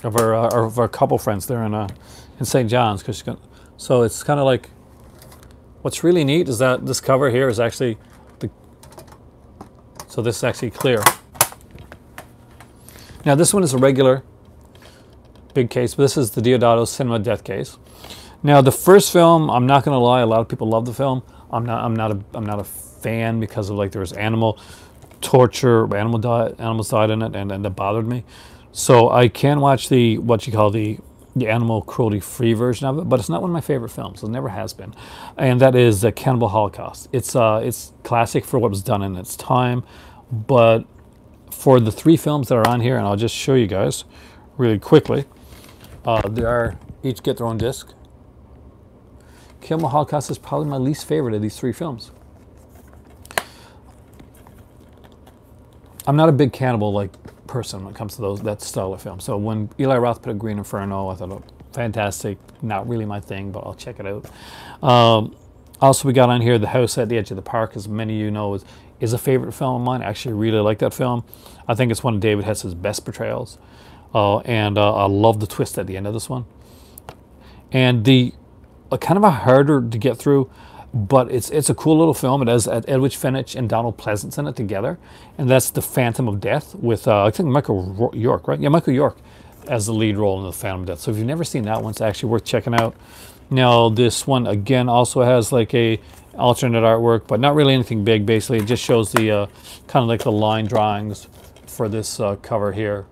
her couple friends there in St. John's, because she's going. So it's kind of like, what's really neat is that this cover here is actually so this is actually clear. Now this one is a regular big case, but this is the Deodato Cinema Death case. Now the first film, I'm not going to lie, a lot of people love the film. I'm not a fan because of like there was animal torture, animals died in it, and that bothered me. So I can watch what you call the animal cruelty-free version of it, but it's not one of my favorite films. It never has been, and that is the Cannibal Holocaust. It's classic for what was done in its time, but for the 3 films that are on here, and I'll just show you guys really quickly. They are each get their own disc. Cannibal Holocaust is probably my least favorite of these 3 films. I'm not a big cannibal person when it comes to that style of film. So when Eli Roth put a Green Inferno, I thought, oh, fantastic. Not really my thing, but I'll check it out. Also, we got on here The House at the Edge of the Park, as many of you know, is a favorite film of mine. I actually really like that film. I think it's one of David Hess's best portrayals. And I love the twist at the end of this one. And kind of a harder to get through, but it's a cool little film. It has Edwidge Fenech and Donald Pleasance in it together, and that's The Phantom of Death with I think Michael York, right? Yeah, Michael York as the lead role in The Phantom of Death. So if you've never seen that one, it's actually worth checking out. Now this one again also has like a alternate artwork, but not really anything big. Basically, it just shows the kind of like the line drawings for this cover here.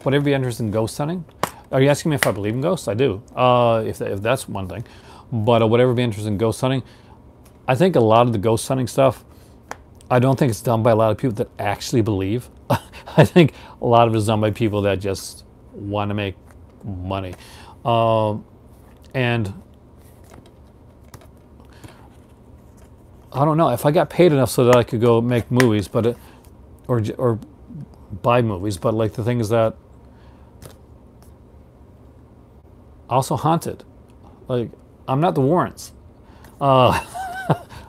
Whatever be interested in ghost hunting. Are you asking me if I believe in ghosts? I do, if that's one thing. But whatever be interested in ghost hunting, I think a lot of the ghost hunting stuff, I don't think it's done by a lot of people that actually believe. I think a lot of it is done by people that just want to make money. And I don't know, if I got paid enough so that I could go make movies, but or buy movies, but like the thing is that also haunted. Like, I'm not the Warrens. Uh,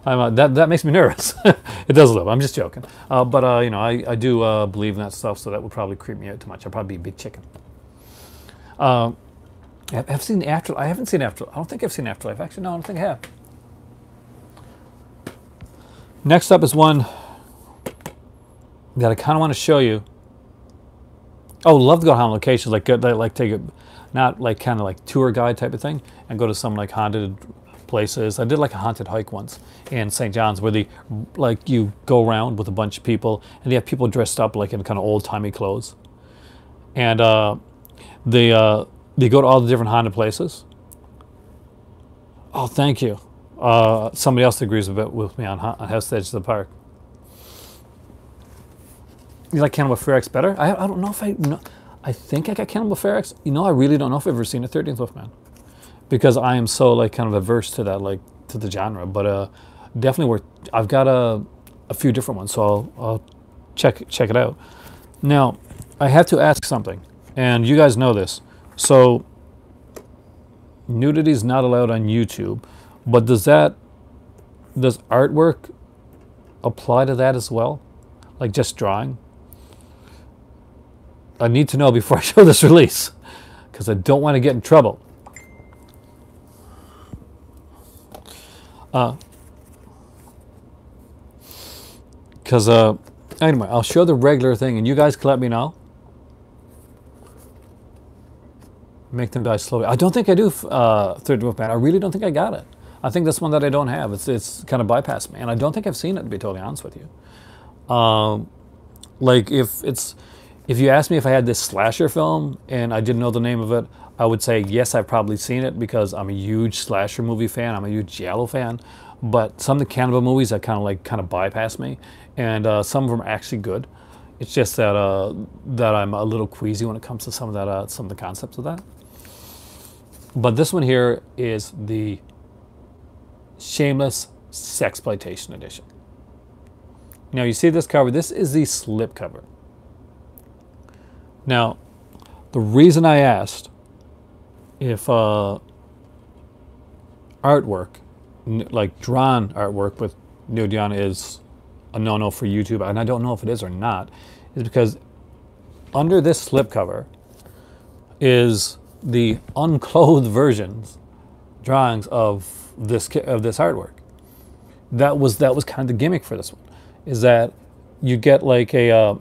that makes me nervous. It does a little. I'm just joking. But you know, I do believe in that stuff, so that would probably creep me out too much. I'd probably be a big chicken. I've seen Afterlife. I haven't seen Afterlife. I don't think I've seen Afterlife. Actually, no, I don't think I have. Next up is one that I kind of want to show you. Oh, love to go on locations, like take a, not like kind of like tour guide type of thing, and go to some like haunted places. I did like a haunted hike once in St. John's, where like you go around with a bunch of people, and they have people dressed up like in kind of old timey clothes, and they go to all the different haunted places. Oh, thank you. Somebody else agrees with me on House Edge of the Park. You like Cannibal Ferox better? I don't know if I know. I think I got Cannibal Ferox. You know, I really don't know if I've ever seen a 13th Wolfman, because I am so like kind of averse to that, like to the genre. But definitely I've got a few different ones, so I'll check it out. Now, I have to ask something, and you guys know this. So, nudity is not allowed on YouTube, but does artwork apply to that as well? Like just drawing? I need to know before I show this release, because I don't want to get in trouble. Anyway, I'll show the regular thing, and you guys can let me know. Make them die slowly. I don't think I do Third Wolfman. I really don't think I got it. I think that's one that I don't have. It's kind of bypassed me, and I don't think I've seen it, to be totally honest with you. Like if you asked me if I had this slasher film and I didn't know the name of it, I would say yes, I've probably seen it, because I'm a huge slasher movie fan. I'm a huge Giallo fan. But some of the cannibal movies that kind of bypass me, and some of them are actually good. It's just that that I'm a little queasy when it comes to some of the concepts of that. But this one here is the Shameless Sexploitation Edition. Now you see this cover. This is the slip cover. Now, the reason I asked if artwork, like drawn artwork with nudity on, is a no-no for YouTube, and I don't know if it is or not, is because under this slipcover is the unclothed versions, drawings of this artwork. That was kind of the gimmick for this one, is that you get like a.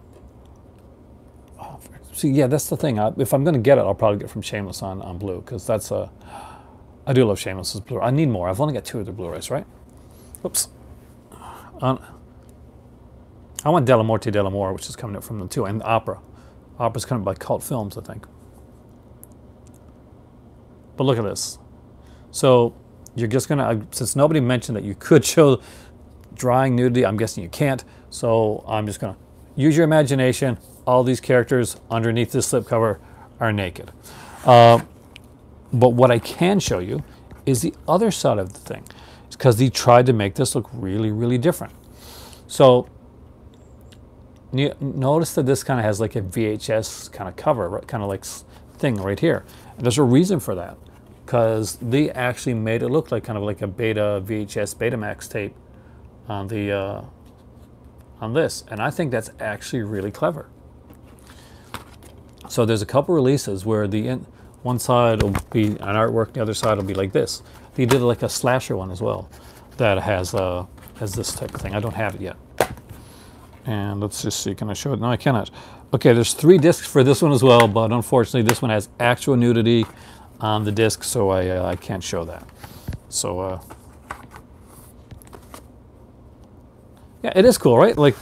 See, yeah, that's the thing. If I'm going to get it, I'll probably get it from Shameless on Blue, because that's a. I do love Shameless's Blu-ray. I need more. I've only got 2 of their Blu-rays, right? Oops. I want Della Morte Dell'Amore, which is coming up from them too, and Opera. Opera's coming by Cult Films, I think. But look at this. So you're just gonna, since nobody mentioned that you could show drawing nudity, I'm guessing you can't. So I'm just gonna use your imagination. All these characters underneath this slipcover are naked. But what I can show you is the other side of the thing, because they tried to make this look really, really different. So notice that this kind of has like a VHS kind of cover, right, kind of like thing right here. And there's a reason for that, because they actually made it look like kind of like a VHS Betamax tape on the on this, and I think that's actually really clever. So there's a couple releases where one side will be an artwork, the other side will be like this. They did like a slasher one as well that has this type of thing. I don't have it yet. And let's just see, can I show it? No, I cannot. Okay, there's 3 discs for this one as well, but unfortunately this one has actual nudity on the disc, so I can't show that. So yeah, it is cool, right? Like,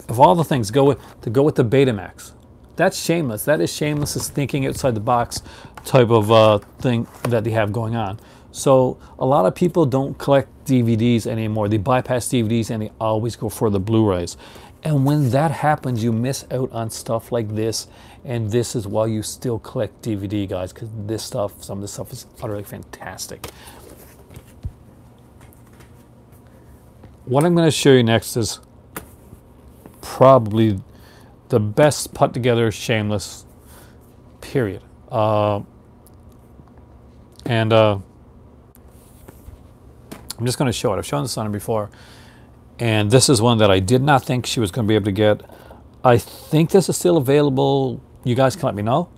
of all the things to go with the Betamax. That's Shameless. That is Shameless's thinking outside the box type of thing that they have going on. So a lot of people don't collect DVDs anymore. They bypass DVDs and they always go for the Blu-rays. And when that happens, you miss out on stuff like this. And this is why you still collect DVD, guys, because this stuff, some of this stuff is utterly fantastic. What I'm going to show you next is probably the best put together Shameless, period. I'm just going to show it. I've shown this on her before. And this is one that I did not think she was going to be able to get. I think this is still available. You guys can let me know.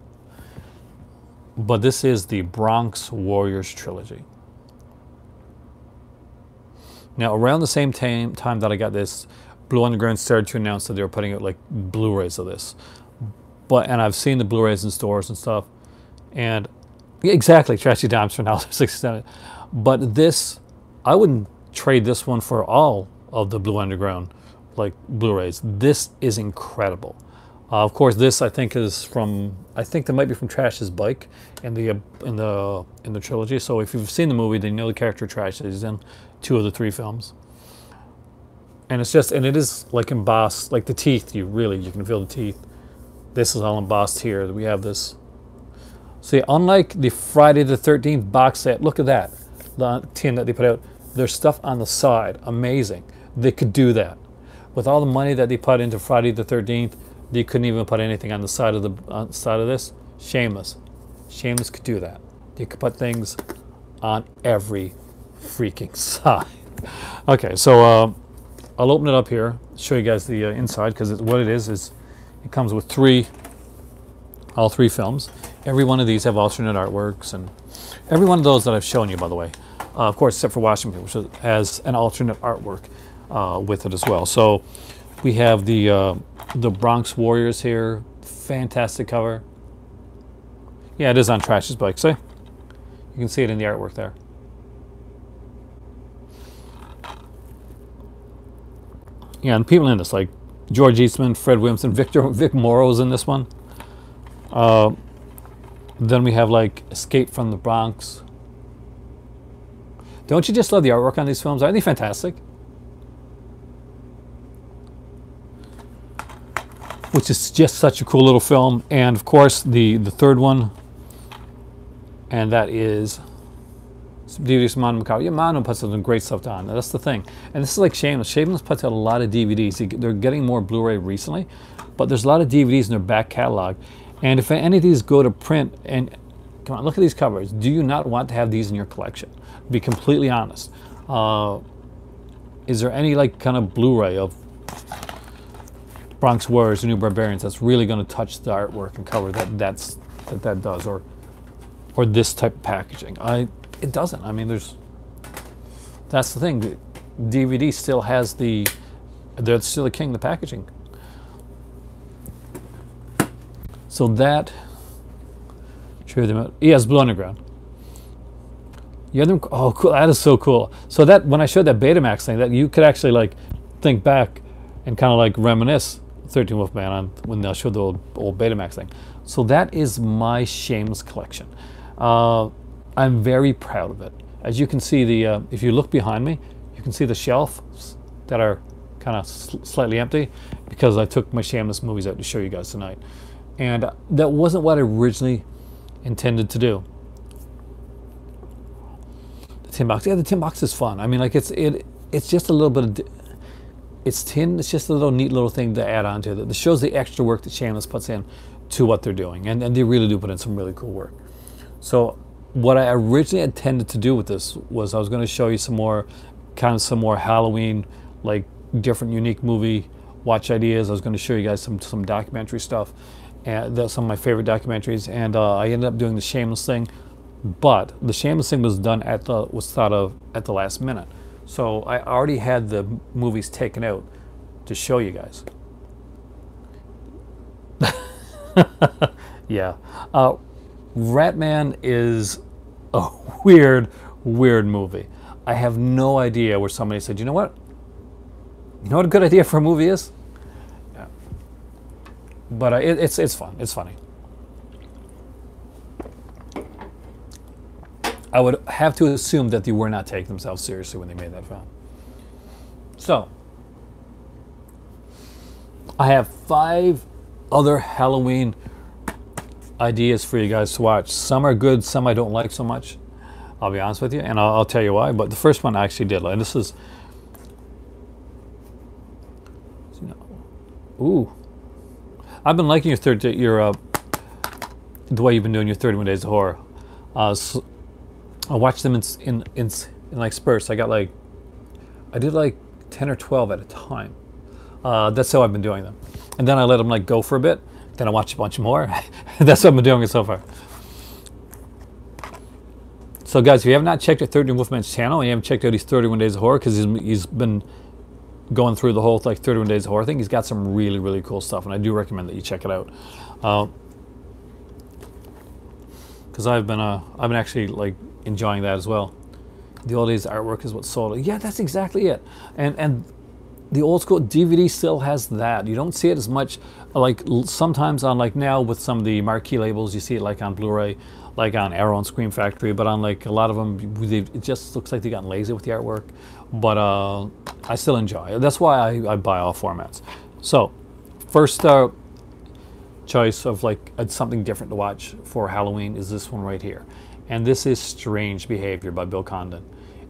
But this is the Bronx Warriors trilogy. Now, around the same time that I got this, Blue Underground started to announce that they were putting out like Blu-rays of this. And I've seen the Blu-rays in stores and stuff. And exactly, Trashy Dimes for now, 60 But this, I wouldn't trade this one for all of the Blue Underground like Blu-rays. This is incredible. Of course, this I think is from, I think that might be from Trash's Bike in the trilogy. So if you've seen the movie, then you know the character Trash is in 2 of the 3 films. And it's just, and it is like embossed, like the teeth. You can feel the teeth. This is all embossed here. We have this. See, unlike the Friday the 13th box set, look at that, the tin that they put out. There's stuff on the side. Amazing. They could do that. With all the money that they put into Friday the 13th, they couldn't even put anything on the side of this. Shameless. Shameless could do that. They could put things on every freaking side. Okay, so I'll open it up here, show you guys the inside, because what it is it comes with all 3 films. Every one of these have alternate artworks, and every one of those that I've shown you, by the way, of course, except for Washington, which has an alternate artwork with it as well. So we have the Bronx Warriors here. Fantastic cover. Yeah, it is on Trash's Bike. See? You can see it in the artwork there. Yeah, and people in this, like George Eastman, Fred Williamson, Vic Morrow's in this one. Then we have like Escape from the Bronx. Don't you just love the artwork on these films? Aren't they fantastic? Which is just such a cool little film. And of course, the third one, and that is DVDs from Mono Macau. Yeah, Mono puts some great stuff on. That's the thing. And this is like Shameless. Shameless puts out a lot of DVDs. They're getting more Blu-ray recently, but there's a lot of DVDs in their back catalog. And if any of these go to print, and come on, look at these covers. Do you not want to have these in your collection? Be completely honest. Is there any like kind of Blu-ray of Bronx Warriors, the New Barbarians, that's really going to touch the artwork and cover that does, or this type of packaging? It doesn't. I mean, that's the thing. The DVD still has they're still the king of the packaging. So that, show them. Yes, Blue Underground. You have them. Oh, cool! That is so cool. So that when I showed that Betamax thing, that you could actually like think back and kind of like reminisce 13 Wolfman on when they showed the old Betamax thing. So that is my Shameless collection. I'm very proud of it. As you can see, if you look behind me, you can see the shelves that are kind of slightly empty because I took my Shameless movies out to show you guys tonight. And that wasn't what I originally intended to do. The tin box, yeah, the tin box is fun. I mean, like it's just a little bit of, it's tin. It's just a little neat little thing to add on to it. That shows the extra work that Shameless puts in to what they're doing, and they really do put in some really cool work. So what I originally intended to do with this was I was going to show you some more Halloween, like different unique movie watch ideas. I was going to show you guys some documentary stuff, and some of my favorite documentaries. And I ended up doing the Shameless thing, but the Shameless thing was thought of at the last minute. So I already had the movies taken out to show you guys. Yeah. Ratman is a weird movie. I have no idea where somebody said, you know what a good idea for a movie is? Yeah. But it's fun. It's funny. I would have to assume that they were not taking themselves seriously when they made that film. So, I have 5 other Halloween ideas for you guys to watch. Some are good, some I don't like so much. I'll be honest with you, and I'll tell you why. But the first one I actually did like. And this is, ooh, I've been liking the way you've been doing your 31 Days of Horror. So I watched them in like spurts. I did like 10 or 12 at a time. That's how I've been doing them. And then I let them like go for a bit. Then I watch a bunch more. That's what I've been doing so far. So guys, if you have not checked out 13 Wolfman's channel, and you haven't checked out his 31 Days of Horror, because he's been going through the whole like 31 Days of Horror thing, he's got some really, really cool stuff, and I do recommend that you check it out. Because I've been actually like enjoying that as well. The old days artwork is what sold it. Yeah, that's exactly it. And the old school DVD still has that. You don't see it as much, like sometimes on like now with some of the marquee labels, you see it like on Blu-ray, like on Arrow and Scream Factory, but on like a lot of them, it just looks like they've gotten lazy with the artwork. But I still enjoy it. That's why I buy all formats. So, first choice of like something different to watch for Halloween is this one right here. And this is Strange Behavior by Bill Condon.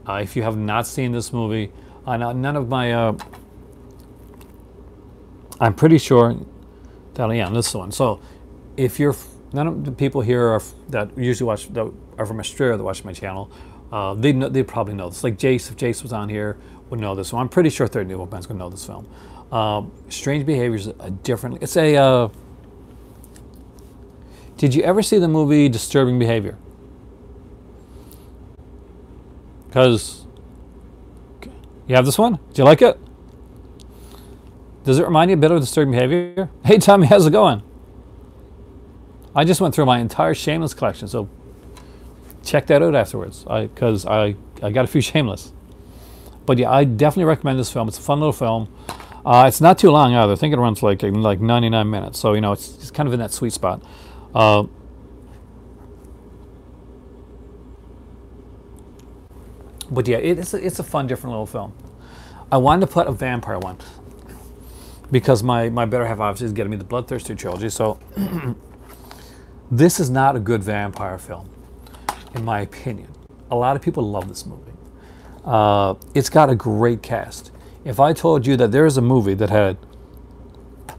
If you have not seen this movie, none of my, I'm pretty sure that, yeah, this is the one. So, if you're, none of the people here that usually watch, that are from Australia that watch my channel, they probably know this. Like Jace, if Jace was on here, would know this one. I'm pretty sure 13 Wolfman's gonna know this film. Strange Behavior is a different, it's a, did you ever see the movie Disturbing Behavior? Because, you have this one? Do you like it? Does it remind you a bit of Disturbing Behavior? Hey Tommy, how's it going? I just went through my entire Shameless collection, so check that out afterwards, because I got a few Shameless. But yeah, I definitely recommend this film. It's a fun little film. It's not too long either. I think it runs like 99 minutes, so you know it's kind of in that sweet spot. But yeah, it's a fun, different little film. I wanted to put a vampire one because my better half obviously is getting me the Bloodthirster trilogy. So this is not a good vampire film, in my opinion. A lot of people love this movie. It's got a great cast. If I told you that there is a movie that had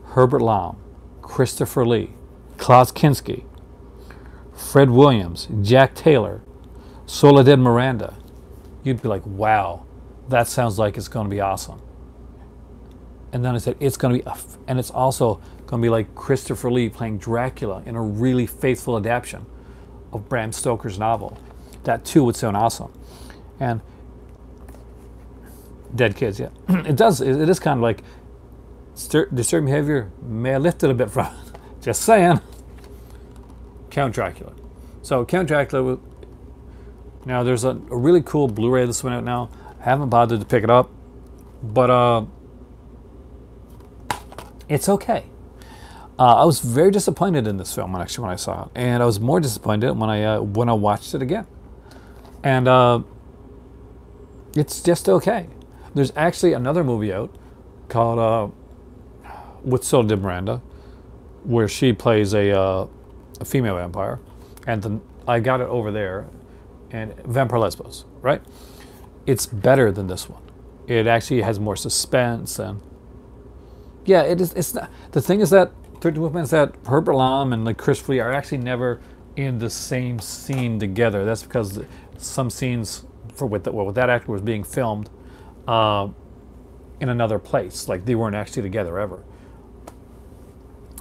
Herbert Lom, Christopher Lee, Klaus Kinski, Fred Williams, Jack Taylor, Soledad Miranda, you'd be like, wow, that sounds like it's going to be awesome. And then I said, it's going to be, and it's also going to be like Christopher Lee playing Dracula in a really faithful adaptation of Bram Stoker's novel. That too would sound awesome. And Dead Kids, yeah. It is kind of like Disturbing Behavior may have lifted a bit from it. Just saying. Count Dracula. So Count Dracula, now there's a really cool Blu-ray that's went out now. I haven't bothered to pick it up, but it's okay. I was very disappointed in this film actually when I saw it, and I was more disappointed when I watched it again. And it's just okay. There's actually another movie out called with Soledad Miranda, where she plays a female vampire, and I got it over there, and Vampire Lesbos, right? It's better than this one. It actually has more suspense, and yeah, it is. It's not. The thing is that 13 Wolfmen is that Herbert Lom and like Chris Lee are actually never in the same scene together. That's because some scenes with that actor was being filmed in another place. Like they weren't actually together ever.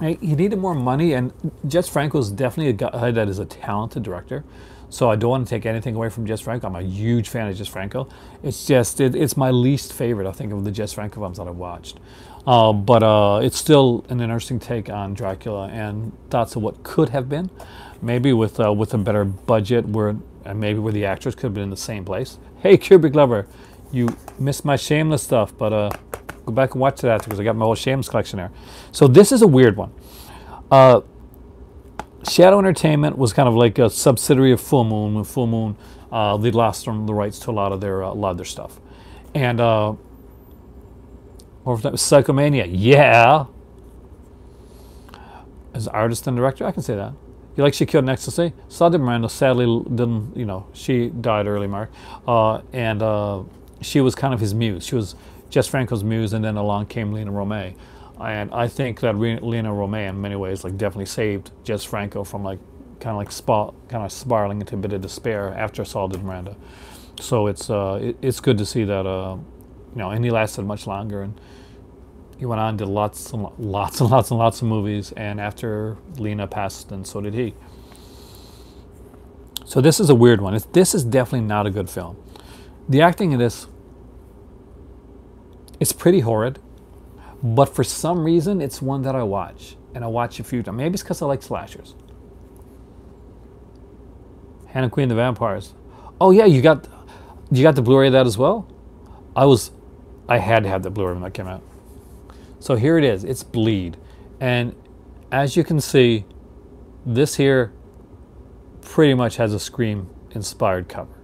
He needed more money, and Jess Franco is definitely a guy that is a talented director. So I don't want to take anything away from Jess Franco. I'm a huge fan of Jess Franco. It's just, it's my least favorite, I think, of the Jess Franco films that I've watched. But it's still an interesting take on Dracula and thoughts of what could have been. Maybe with a better budget, and maybe where the actors could have been in the same place. Hey, Kubrick Lover, you missed my Shameless stuff, but go back and watch that because I got my whole Shameless collection there. So this is a weird one. Shadow Entertainment was kind of like a subsidiary of Full Moon. When Full Moon, they lost them the rights to a lot of their stuff. And Psychomania, yeah. As an artist and director, I can say that. You like She Killed in Ecstasy? Soledad Miranda sadly didn't, she died early, Mark. And she was kind of his muse. She was Jess Franco's muse, and then along came Lena Romay. And I think that Lena Romay, in many ways, like definitely saved Jess Franco from kind of spiraling into a bit of despair after Soledad Miranda. So it's good to see that and he lasted much longer, and he went on and did lots and lots and lots and lots of movies. And after Lena passed, and so did he. So this is a weird one. This is definitely not a good film. The acting in this, it's pretty horrid, but for some reason it's one that I watch, and I watch a few times. Maybe it's because I like slashers. Hannah Queen the Vampires. Oh yeah, you got the Blu-ray of that as well? I had to have the Blu-ray when that came out. So here it is. It's Bleed, and as you can see, this here pretty much has a Scream inspired cover,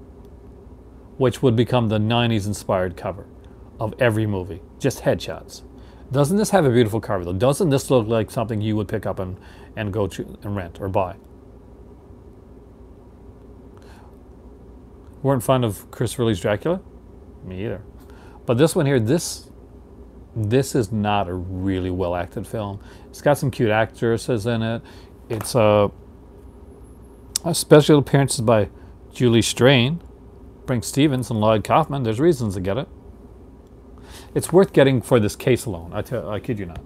which would become the 90s inspired cover of every movie. Just headshots. Doesn't this have a beautiful cover though? Doesn't this look like something you would pick up and go to and rent or buy? Weren't fond of Christopher Lee's Dracula? Me either. But this one here, this is not a really well acted film. It's got some cute actresses in it. It's special appearances by Julie Strain, Brink Stevens, and Lloyd Kaufman. There's reasons to get it. It's worth getting for this case alone. I kid you not.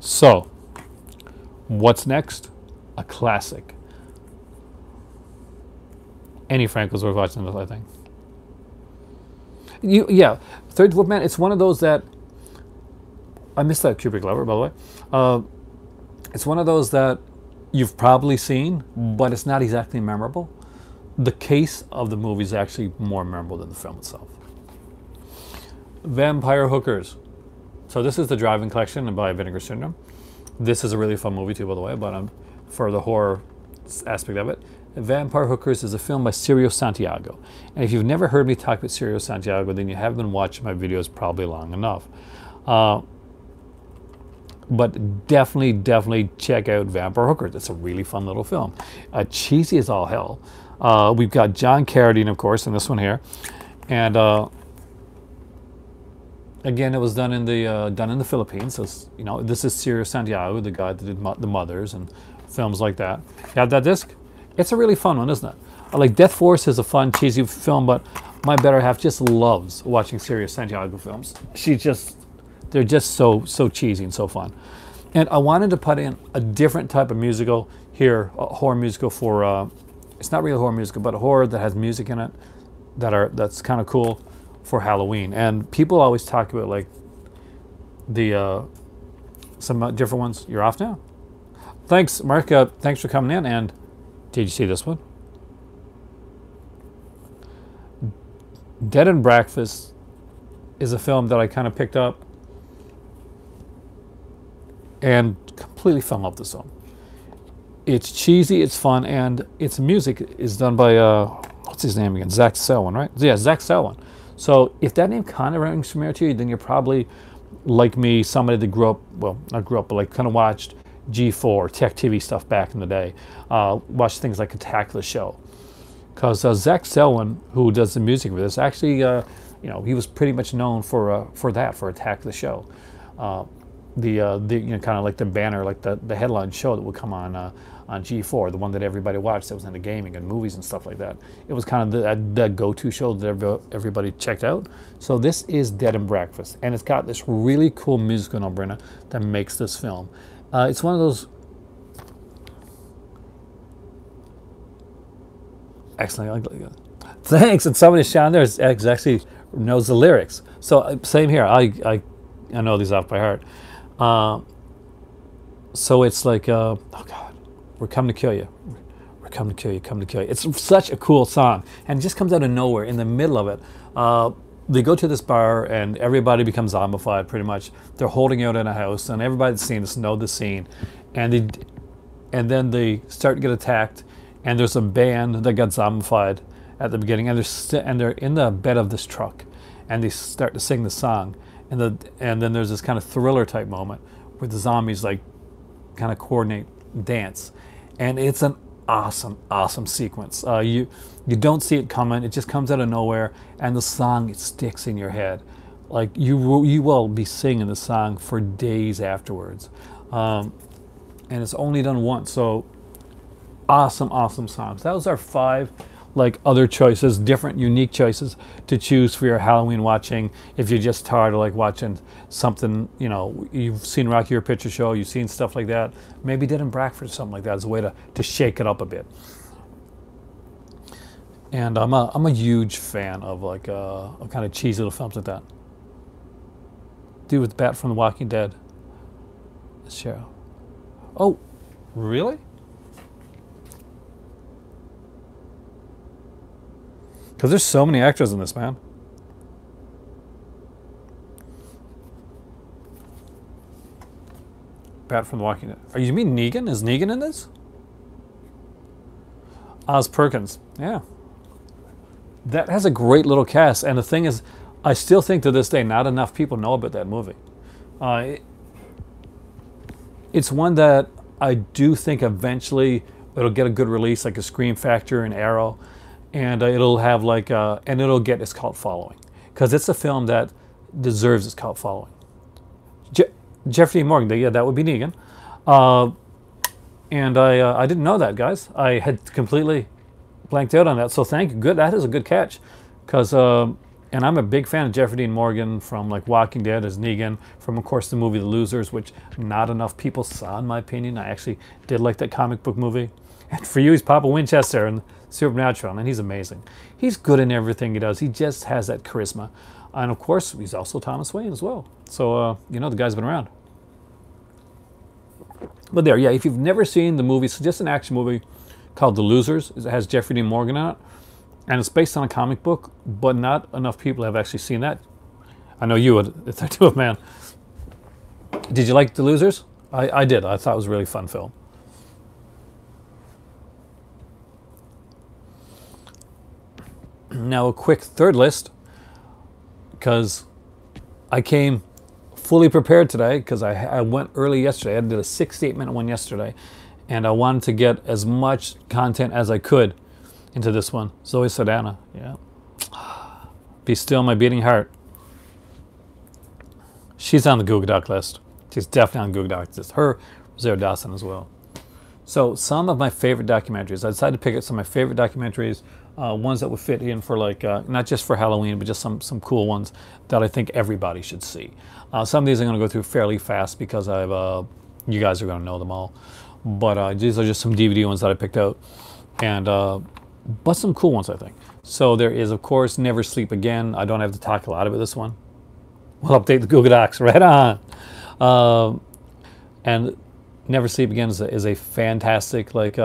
So, what's next? A classic. Any Franco's worth watching this, I think. Third Dwarf Man. It's one of those that I missed that Kubrick Lover, by the way. It's one of those that you've probably seen, but it's not exactly memorable. The case of the movie is actually more memorable than the film itself. Vampire Hookers. So this is the Drive-In Collection by Vinegar Syndrome. This is a really fun movie too, by the way, but for the horror aspect of it. Vampire Hookers is a film by Cirio Santiago. And if you've never heard me talk about Cirio Santiago, then you haven't been watching my videos probably long enough. But definitely check out Vampire Hookers. It's a really fun little film. Cheesy as all hell. We've got John Carradine, of course, in this one here. And again, it was done in the Philippines. So this is Cirio Santiago, the guy that did The Mothers and films like that. You have that disc? It's a really fun one, isn't it? Like Death Force is a fun, cheesy film, but my better half just loves watching Cirio Santiago films. They're just so cheesy and so fun. And I wanted to put in a different type of musical here, a horror musical for, it's not really a horror musical, but a horror that has music in it that's kind of cool for Halloween. And people always talk about like some different ones. You're off now. Thanks, Mark. Thanks for coming in. And did you see this one? Dead and Breakfast is a film that I kind of picked up and completely fell in love with this film. It's cheesy, it's fun, and its music is done by, what's his name again? Zach Selwyn, right? Yeah, Zach Selwyn. So if that name kind of rings familiar to you, then you're probably, like me, somebody that grew up, well, not grew up, but like kind of watched G4, Tech TV stuff back in the day. Watched things like Attack the Show. Because Zach Selwyn, who does the music for this, actually, he was pretty much known for Attack the Show. Kind of like the banner, like the headline show that would come on G4, the one that everybody watched that was into gaming and movies and stuff like that. It was kind of the go-to show that everybody checked out. So this is Dead and Breakfast, and it's got this really cool musical number in it that makes this film. It's one of those. Excellent. Thanks. And somebody Sean there actually knows the lyrics. So same here. I know these off by heart. So it's like, oh God, we're coming to kill you. We're coming to kill you. Coming to kill you. It's such a cool song, and it just comes out of nowhere in the middle of it. They go to this bar, and everybody becomes zombified. Pretty much, they're holding out in a house, and everybody that's seen this know the scene, and then they start to get attacked. And there's a band that got zombified at the beginning, and they're in the bed of this truck, and they start to sing the song, and then there's this kind of thriller type moment where the zombies like kind of coordinate dance, and it's an awesome sequence. You don't see it coming; it just comes out of nowhere, and the song, it sticks in your head, like you will be singing the song for days afterwards, and it's only done once, so. awesome, awesome songs. Those are 5 like other choices, different, unique choices to choose for your Halloween watching. If you're just tired of like watching something, you know, you've seen Rocky Horror Picture Show, you've seen stuff like that. Maybe Dead in Bradford or something like that as a way to shake it up a bit. And I'm a huge fan of like of kind of cheesy little films like that. Dude with the bat from The Walking Dead. Show. Oh, really? Because there's so many actors in this, man. Bat from The Walking Dead. Are you mean Negan? Is Negan in this? Oz Perkins. Yeah. That has a great little cast. And the thing is, I still think to this day, not enough people know about that movie. It's one that I do think eventually it'll get a good release, like a Scream Factor and Arrow. And it'll have like, and it'll get its cult following. Because it's a film that deserves its cult following. Jeffrey Dean Morgan, yeah, that would be Negan. And I didn't know that, guys. I had completely blanked out on that. So thank you. Good, that is a good catch. Because, and I'm a big fan of Jeffrey Dean Morgan from like Walking Dead as Negan, from of course the movie The Losers, which not enough people saw in my opinion. I actually did like that comic book movie. And for you, he's Papa Winchester and Supernatural, and he's amazing. He's good in everything he does. He just has that charisma. And of course, he's also Thomas Wayne as well. So, you know, the guy's been around. But there, yeah, if you've never seen the movie, it's just an action movie called The Losers. It has Jeffrey Dean Morgan in it. And it's based on a comic book, but not enough people have actually seen that. I know you would, if I do it, man. Did you like The Losers? I did. I thought it was a really fun film. Now a quick third list, because I came fully prepared today, because I went early yesterday. I did a 6 to 8 minute one yesterday, and I wanted to get as much content as I could into this one. Zoe Saldana, yeah. Be Still My Beating Heart. She's on the Google Doc list. She's definitely on Google Doc. It's her, Rosario Dawson as well. So some of my favorite documentaries. I decided to pick up some of my favorite documentaries, ones that would fit in for like, not just for Halloween, but just some cool ones that I think everybody should see. Some of these I'm going to go through fairly fast because you guys are going to know them all. But these are just some DVD ones that I picked out. And, but some cool ones, I think. So there is, of course, Never Sleep Again. I don't have to talk a lot about this one. We'll update the Google Docs right on. And Never Sleep Again is a fantastic like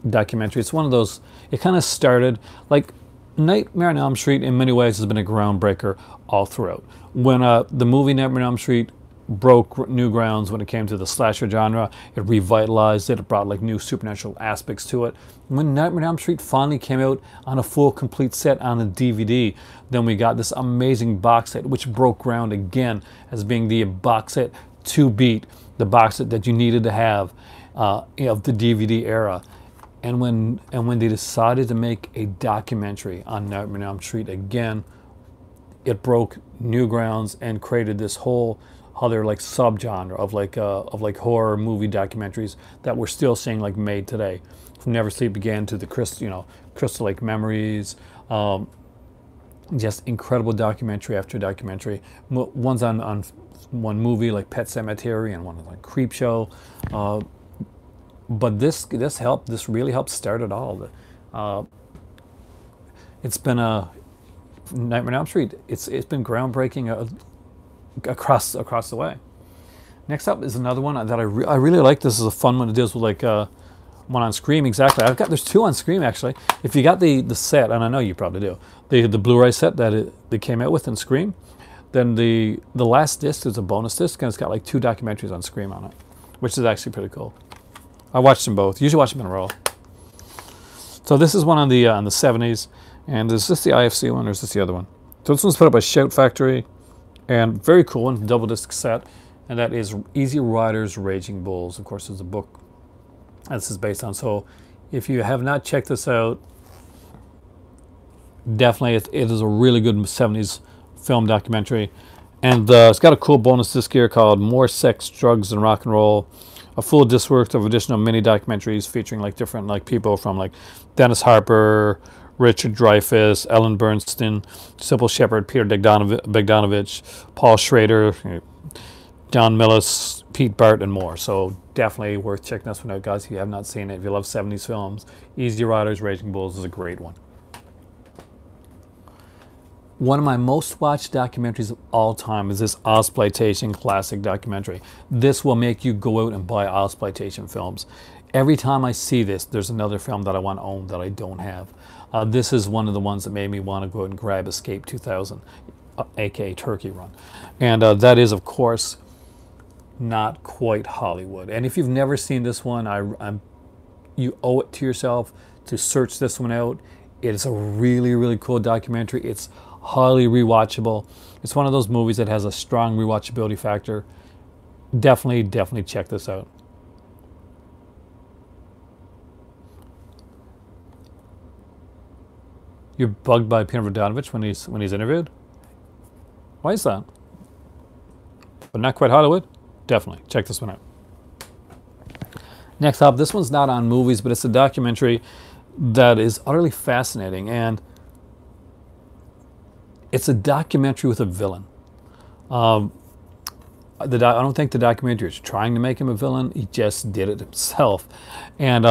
documentary. It's one of those, it kind of started, like Nightmare on Elm Street in many ways has been a groundbreaker all throughout. When the movie Nightmare on Elm Street broke new grounds when it came to the slasher genre, it revitalized it, it brought like new supernatural aspects to it. When Nightmare on Elm Street finally came out on a full complete set on a DVD, then we got this amazing box set which broke ground again as being the box set to beat the box set that you needed to have of the DVD era. And when they decided to make a documentary on Nightmare on Elm Street again, it broke new grounds and created this whole other like subgenre of like horror movie documentaries that we're still seeing like made today. From Never Sleep Again to the Crystal Lake Memories, just incredible documentary after documentary. One's on one movie like Pet Sematary and one like Creepshow. But this really helped start it all. It's been a Nightmare on Elm Street. It's been groundbreaking across the way. Next up is another one that I really like. This is a fun one. It deals with like one on Scream. Exactly. There's 2 on Scream actually. If you got the set, and I know you probably do, the Blu-ray set that they came out with in Scream, then the last disc is a bonus disc and it's got like 2 documentaries on Scream on it, which is actually pretty cool. I watched them both. Usually watch them in a row. So this is one on the 70s, and is this the IFC one or is this the other one? So this one's put up by Shout Factory, and very cool one, double disc set, and that is Easy Riders, Raging Bulls. Of course, there's a book that this is based on. So if you have not checked this out, definitely it is a really good 70s film documentary. And it's got a cool bonus disc here called More Sex, Drugs, and Rock and Roll. a full disc worth of additional mini documentaries featuring like different like people from like Dennis Harper, Richard Dreyfuss, Ellen Bernstein, Sybil Shepherd, Peter Bogdanovich, Paul Schrader, John Millis, Pete Bart, and more. So definitely worth checking this one out, guys, if you have not seen it. If you love 70s films, Easy Riders, Raging Bulls is a great one. One of my most watched documentaries of all time is this Ozploitation classic documentary. This will make you go out and buy Ozploitation films. Every time I see this, there's another film that I want to own that I don't have. This is one of the ones that made me want to go out and grab Escape 2000, aka Turkey Run. And that is, of course, not quite Hollywood. And if you've never seen this one, you owe it to yourself to search this one out. It is a really, really cool documentary. It's highly rewatchable. It's one of those movies that has a strong rewatchability factor. Definitely check this out. You're bugged by Peter Bogdanovich when he's interviewed? Why is that? But not quite Hollywood? Definitely check this one out. Next up, this one's not on movies, but it's a documentary that is utterly fascinating, and it's a documentary with a villain. I don't think the documentary is trying to make him a villain. He just did it himself, and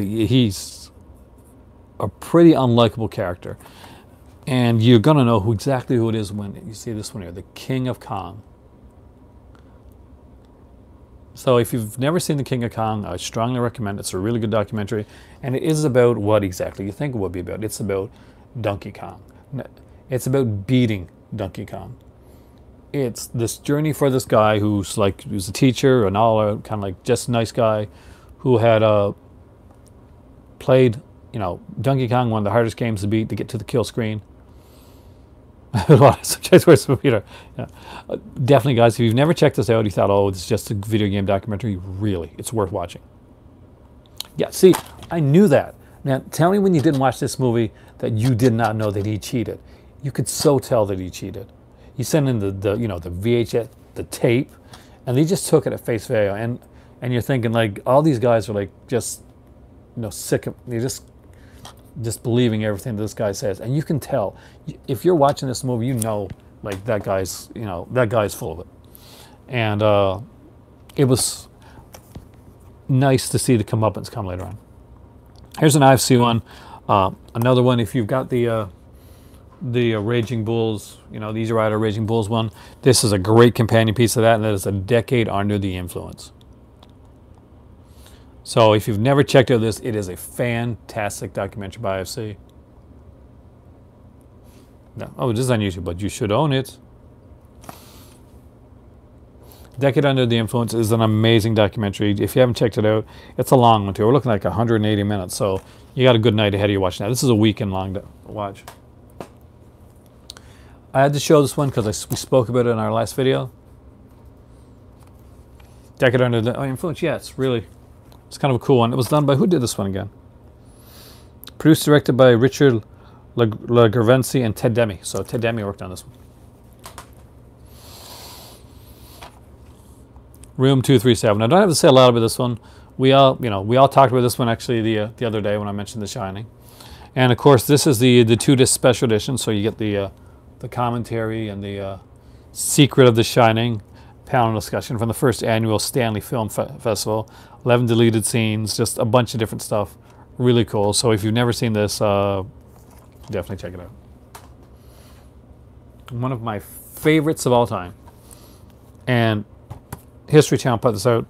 he's a pretty unlikable character. And you're gonna know exactly who it is when you see this one here, the King of Kong. So if you've never seen The King of Kong, I strongly recommend it. It's a really good documentary, and it is about what exactly you think it would be about. It's about Donkey Kong. It's about beating Donkey Kong. It's this journey for this guy who's a teacher, an all-out kind of like just nice guy, who had played, Donkey Kong, one of the hardest games to beat to get to the kill screen. Yeah. Definitely, guys, if you've never checked this out, you thought, oh, this is just a video game documentary, really, it's worth watching. Yeah, see, I knew that. Now, tell me when you didn't watch this movie that you did not know that he cheated. You could so tell that he cheated. He sent in the VHS, the tape, and they just took it at face value. And you're thinking, like, all these guys are like just, sick of, they're just believing everything this guy says. And you can tell, if you're watching this movie, like that guy's full of it. And it was nice to see the comeuppance come later on. Here's an IFC one. Another one, if you've got the Raging Bulls, the Easy Rider Raging Bulls one, this is a great companion piece of that, and that is A Decade Under the Influence. So if you've never checked out this, it is a fantastic documentary by IFC. No, oh, it is on YouTube, but you should own it. Decade Under the Influence is an amazing documentary. If you haven't checked it out, it's a long one too. We're looking like 180 minutes, so you got a good night ahead of you watching that. This is a weekend long to watch. I had to show this one because we spoke about it in our last video. Decade Under the Influence, yeah, it's kind of a cool one. It was done by, who did this one again? Produced, directed by Richard LaGravency and Ted Demme. So Ted Demme worked on this one. Room 237. I don't have to say a lot about this one. We all talked about this one actually the other day when I mentioned The Shining. And of course, this is the 2-disc special edition, so you get the commentary and the secret of The Shining panel discussion from the first annual Stanley Film Festival. 11 deleted scenes, just a bunch of different stuff. Really cool. So if you've never seen this, definitely check it out. One of my favorites of all time. And History Channel put this out.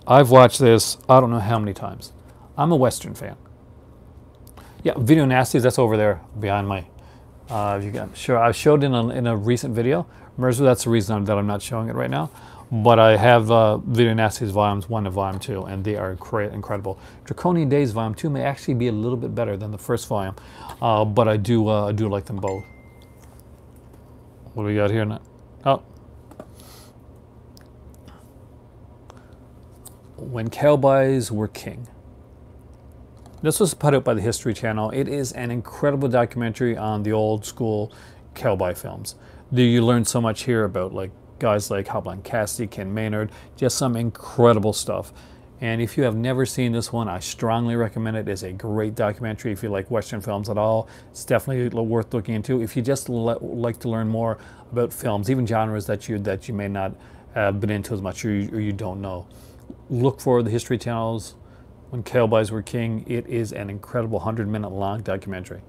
I've watched this, I don't know how many times. I'm a Western fan. Yeah, Video Nasties, that's over there behind my... I'm sure I showed in a recent video. Mercer, that's the reason that I'm not showing it right now. But I have Video Nasties Volumes 1 and Volume 2, and they are incredible. Draconian Days Volume 2 may actually be a little bit better than the first volume, but I do like them both. What do we got here now? Oh. When Cowboys Were King. This was put out by the History Channel. It is an incredible documentary on the old school cowboy films. You learn so much here about like guys like Hopalong Cassidy, Ken Maynard, just some incredible stuff. And if you have never seen this one, I strongly recommend it. It's a great documentary. If you like Western films at all, it's definitely worth looking into. If you just like to learn more about films, even genres that you may not have been into as much or you don't know, look for the History Channel's When Cowboys Were King. It is an incredible 100-minute long documentary.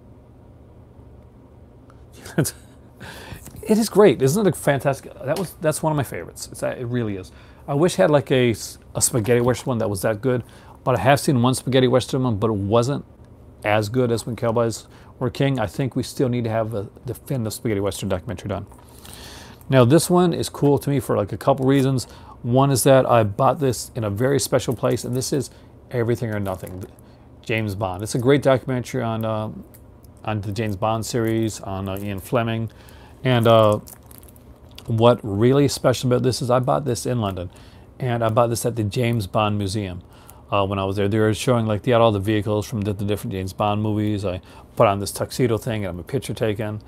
It is great. Isn't it fantastic? That's one of my favorites. It really is. I wish I had like a spaghetti western one that was that good, but I have seen one spaghetti western one, but it wasn't as good as When Cowboys Were King. I think we still need to have a definitive spaghetti western documentary done. Now this one is cool to me for like a couple reasons. One is that I bought this in a very special place, and this is Everything or Nothing, James Bond. It's a great documentary on the James Bond series, on Ian Fleming, and what really special about this is I bought this in London, and I bought this at the James Bond Museum. When I was there, they were showing, like, they had all the vehicles from the different James Bond movies. I put on this tuxedo thing and have a picture taken.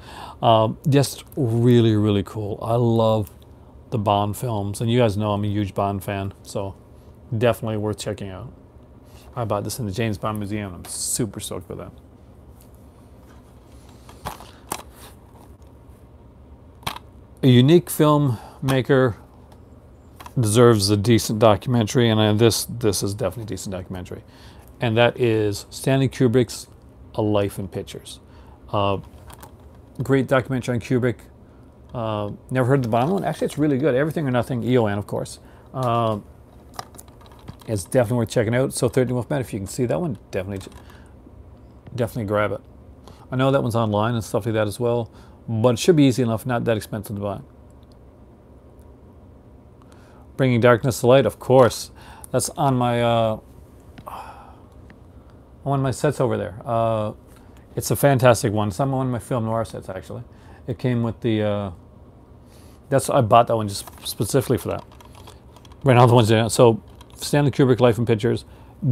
Just really, really cool. I love the Bond films, and you guys know I'm a huge Bond fan, so definitely worth checking out. I bought this in the James Bond Museum. I'm super stoked with that. A unique filmmaker deserves a decent documentary, and this is definitely a decent documentary, and that is Stanley Kubrick's A Life in Pictures. Great documentary on Kubrick. Never heard the Bond one. Actually, it's really good. Everything or Nothing, EON, of course. It's definitely worth checking out. So 13 Wolfman, if you can see that one, definitely grab it. I know that one's online and stuff like that as well, but it should be easy enough, not that expensive to buy. Bringing Darkness to Light, of course. That's on my one of my sets over there. It's a fantastic one. It's on one of my film noir sets, actually. It came with the. I bought that one just specifically for that. Right now, the ones there. So Stanley Kubrick, Life in Pictures,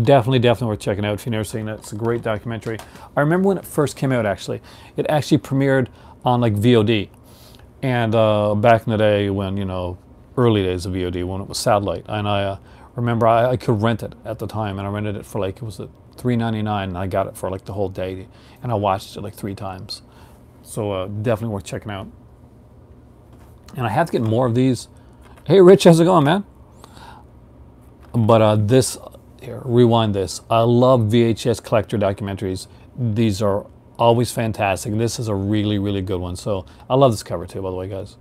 definitely worth checking out if you've never seen it. It's a great documentary. I remember when it first came out. Actually, it actually premiered on like VOD, and back in the day when early days of VOD when it was satellite, and I remember I could rent it at the time, and I rented it for like, it was at $3.99, and I got it for like the whole day, and I watched it like 3 times. So definitely worth checking out. And I have to get more of these. Hey Rich, how's it going, man? But here, rewind this. I love VHS collector documentaries. These are always fantastic. This is a really, really good one. So I love this cover too, by the way, guys.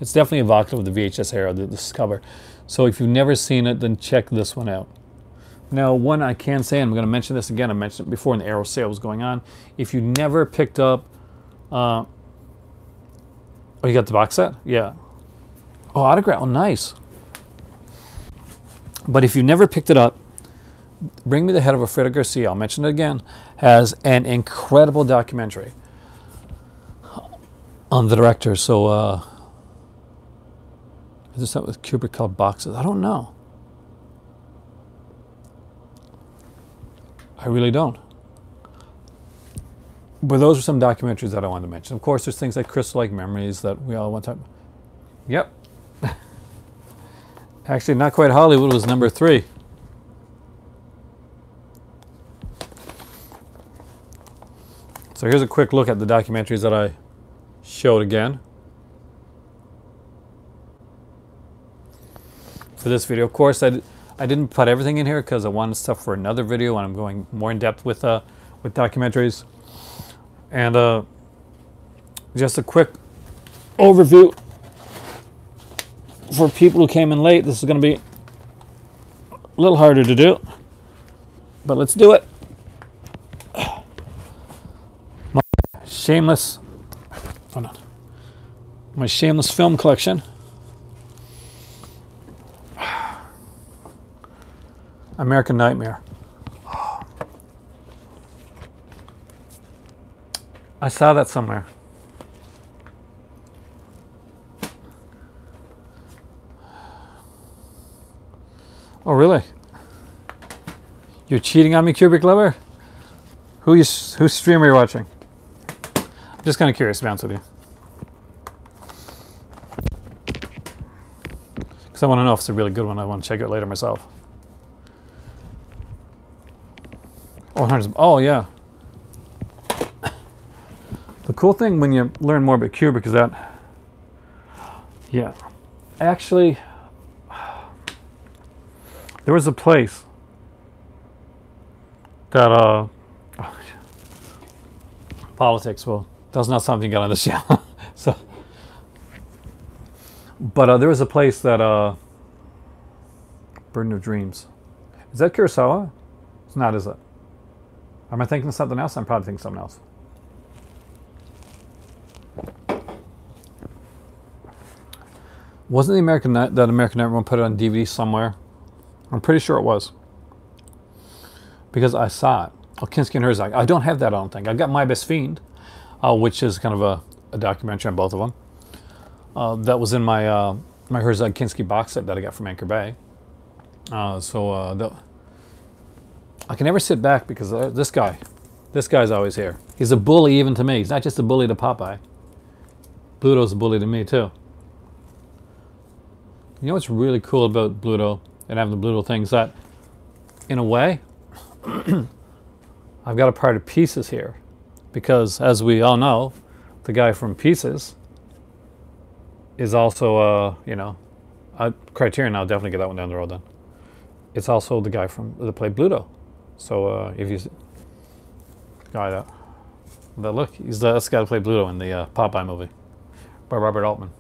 It's definitely evocative of the VHS era, this cover. So if you've never seen it, then check this one out. Now, one I can say, and I'm going to mention this again, I mentioned it before when the Arrow sale was going on. If you never picked up, oh, you got the box set? Yeah. Oh, autograph, oh, nice. But if you never picked it up, Bring Me the Head of Alfredo Garcia, I'll mention it again, has an incredible documentary on the director. So, is this something with Kubrick called Boxes? I don't know. I really don't. But those are some documentaries that I wanted to mention. Of course, there's things like Crystal Lake Memories that we all want to. Yep. Actually, Not Quite Hollywood was number 3. So here's a quick look at the documentaries that I showed again for this video. Of course, I didn't put everything in here because I wanted stuff for another video when I'm going more in depth with documentaries. And just a quick overview for people who came in late. This is going to be a little harder to do, but let's do it. My Shameless film collection. American Nightmare. I saw that somewhere. Oh, really? You're cheating on me, Kubrick lover? Whose stream are you watching? I'm just kind of curious, to be honest with you. Because I want to know if it's a really good one. I want to check it out later myself. Oh, yeah. The cool thing when you learn more about Kubrick is that, yeah, actually, there was a place that, politics, well, that's not something you got on the show. So, but there was a place that, Burden of Dreams. Is that Kurosawa? It's not, is it? Am I thinking of something else? I'm probably thinking something else. Wasn't the American Nightmare put it on DVD somewhere? I'm pretty sure it was. Because I saw it. Oh, Kinski and Herzog. I don't have that, I don't think. I got My Best Fiend, which is kind of a documentary on both of them. That was in my my Herzog Kinski box set that I got from Anchor Bay. I can never sit back because this guy's always here. He's a bully even to me. He's not just a bully to Popeye. Bluto's a bully to me too. You know what's really cool about Bluto and having the Bluto things, that in a way I've got a part of Pieces here, because as we all know, the guy from Pieces is also you know, Criterion. I'll definitely get that one down the road then. It's also the guy that played Bluto. So if you guy that look, that's the guy that played Bluto in the Popeye movie by Robert Altman,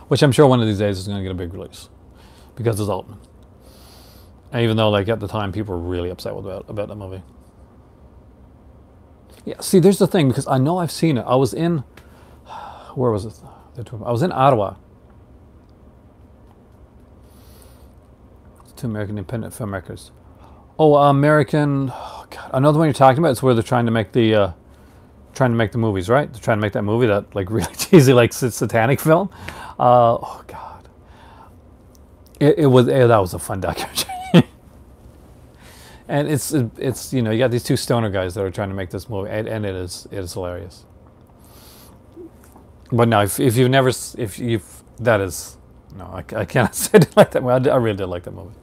which I'm sure one of these days is going to get a big release because it's Altman. And even though, like, at the time people were really upset about that movie. Yeah, see, there's the thing, because I know I've seen it. I was in, where was it? I was in Ottawa. Two American independent filmmakers. Oh, American. Oh God, I know the one you're talking about. It's where they're trying to make the movies, right? They're trying to make that movie, that like really cheesy, like satanic film. Oh God, that was a fun documentary. And it's you know, you got these two stoner guys that are trying to make this movie, and it is hilarious. But no, if you've that is, no, I cannot say I didn't like that movie. I really did like that movie.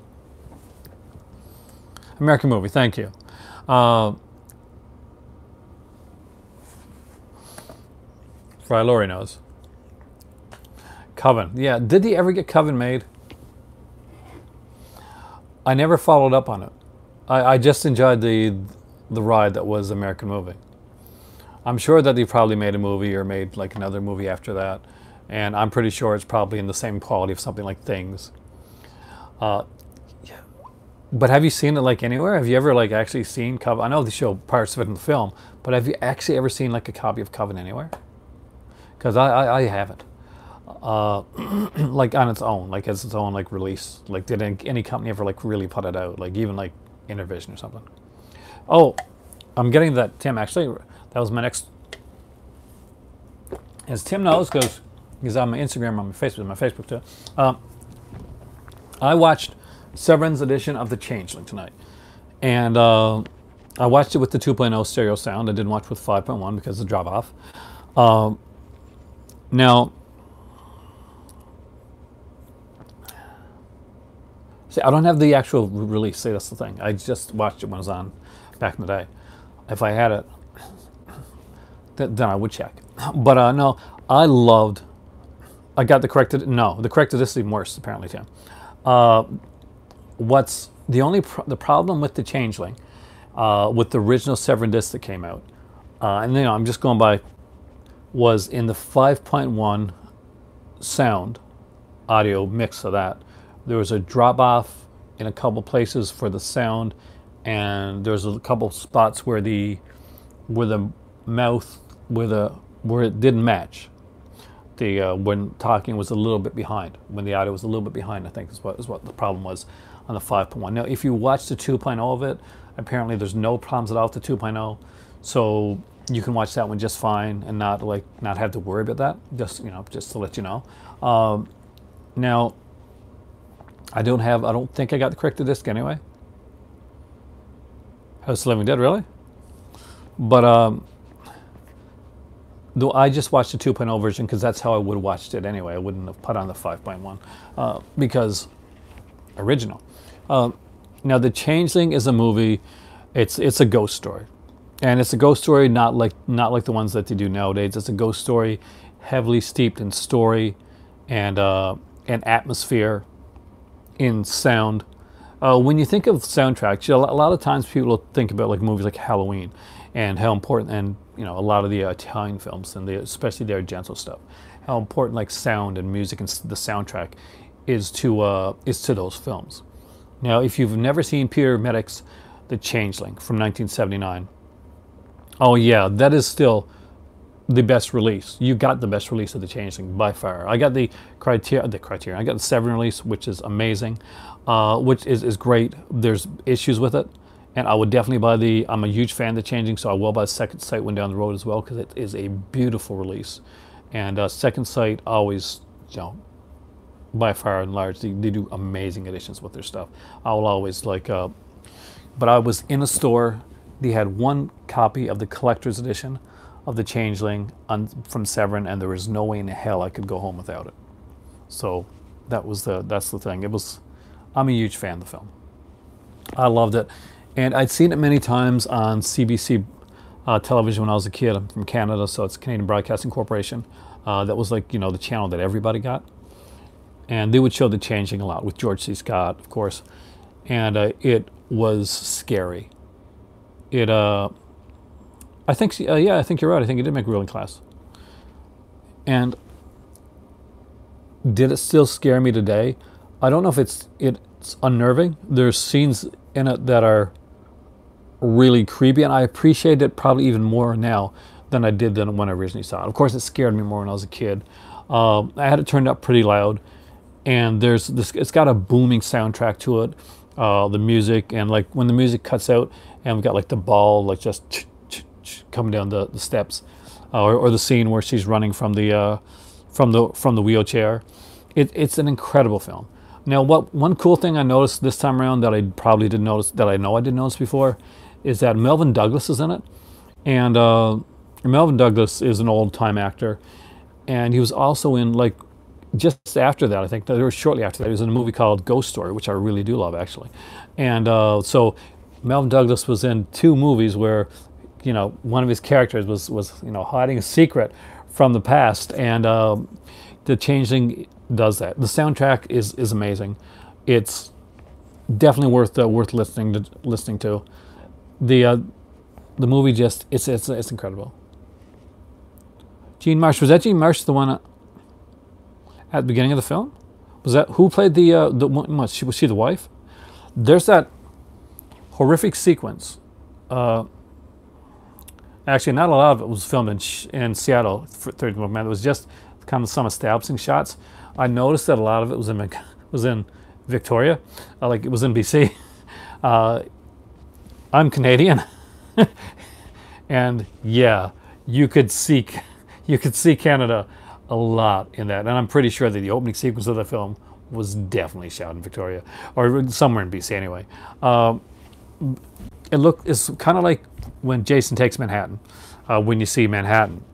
American movie, thank you. Fry Laurie knows. Coven, yeah. Did he ever get Coven made? I never followed up on it. I just enjoyed the ride that was American movie. I'm sure that they probably made a movie or made like another movie after that, and I'm pretty sure it's probably in the same quality of something like Things. Yeah. But have you seen it like anywhere? Have you ever like actually seen Coven? I know they show parts of it in the film, but have you actually ever seen like a copy of Coven anywhere? Because I haven't. Like on its own, like as its own like release. Like did any company ever like really put it out? Like even like Intervision or something. Oh, I'm getting that, Tim. Actually, that was my next. As Tim knows, because he's on my Instagram, on my Facebook too. I watched Severin's edition of The Changeling tonight, and I watched it with the 2.0 stereo sound. I didn't watch with 5.1 because of the drop off. Now, see, I don't have the actual release. See, that's the thing. I just watched it when it was on back in the day. If I had it, then I would check. But no, I got the corrected. No, the corrected disc is even worse, apparently, Tim. What's the problem with The Changeling, with the original Severin disc that came out, and I'm just going by, was in the 5.1 sound audio mix of that. There was a drop off in a couple places for the sound, and there's a couple spots where the mouth where it didn't match. When talking was a little bit behind, when the audio was a little bit behind, I think is what the problem was on the 5.1. Now, if you watch the 2.0 of it, apparently there's no problems at all with the 2.0, so you can watch that one just fine and not have to worry about that. Just to let you know. Now, I don't think I got the corrected disc anyway. House of the Living Dead, really? But Though I just watched the 2.0 version because that's how I would have watched it anyway. I wouldn't have put on the 5.1 because original. Now, The Changeling is a movie. It's a ghost story, and it's a ghost story not like the ones that they do nowadays. It's a ghost story, heavily steeped in story, and atmosphere, in sound. When you think of soundtracks, a lot of times people think about like movies like Halloween, and how important, and a lot of the Italian films, and especially the Argento stuff, how important like sound and music and the soundtrack is to those films. Now, if you've never seen Peter Medic's The Changeling from 1979, oh yeah, that is still the best release. You got the best release of The Changeling by far. I got the Criterion. I got the Severin release, which is amazing, which is great. There's issues with it, and I would definitely buy the. I'm a huge fan of The Changing, so I will buy the Second Sight one down the road as well because it is a beautiful release. And Second Sight always, by far and large, they do amazing editions with their stuff. I will always like. But I was in a store. They had one copy of the collector's edition of The Changeling from Severin, and there was no way in hell I could go home without it. So that's the thing. I'm a huge fan of the film. I loved it, and I'd seen it many times on CBC television when I was a kid. I'm from Canada, so it's Canadian Broadcasting Corporation. That was like the channel that everybody got, and they would show The Changeling a lot with George C. Scott, of course, and it was scary. I think you're right. I think it did make ruling class. And did it still scare me today? I don't know if it's unnerving. There's scenes in it that are really creepy, and I appreciate it probably even more now than I did when I originally saw it. Of course, it scared me more when I was a kid. I had it turned up pretty loud, and it's got a booming soundtrack to it. The music, and like when the music cuts out, and we've got like the ball like just coming down the steps, or the scene where she's running from the wheelchair. It's an incredible film. Now, one cool thing I noticed this time around that I probably didn't notice, that I know I didn't notice before, is that Melvin Douglas is in it, and Melvin Douglas is an old time actor, and he was also in like just after that, I think, or shortly after that, he was in a movie called Ghost Story, which I really do love actually, and so Melvin Douglas was in two movies where one of his characters was hiding a secret from the past, and The Changeling does that. The soundtrack is amazing. It's definitely worth listening to. The movie just it's incredible. Jean Marsh, was that Jean Marsh the one at the beginning of the film? Was that who played the one? Was she the wife? There's that horrific sequence. Actually, not a lot of it was filmed in Seattle for 13th Man. It was just kind of some establishing shots. I noticed that a lot of it was in Victoria, like it was in BC. I'm Canadian, and yeah, you could see Canada a lot in that, and I'm pretty sure that the opening sequence of the film was definitely shot in Victoria or somewhere in BC anyway. It's kind of like when Jason Takes Manhattan, when you see Manhattan,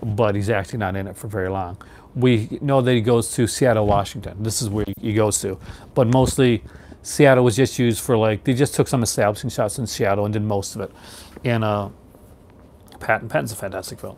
but he's actually not in it for very long. We know that he goes to Seattle, Washington. This is where he goes to, but mostly Seattle was just used for they just took some establishing shots in Seattle and did most of it in Patton's a fantastic film.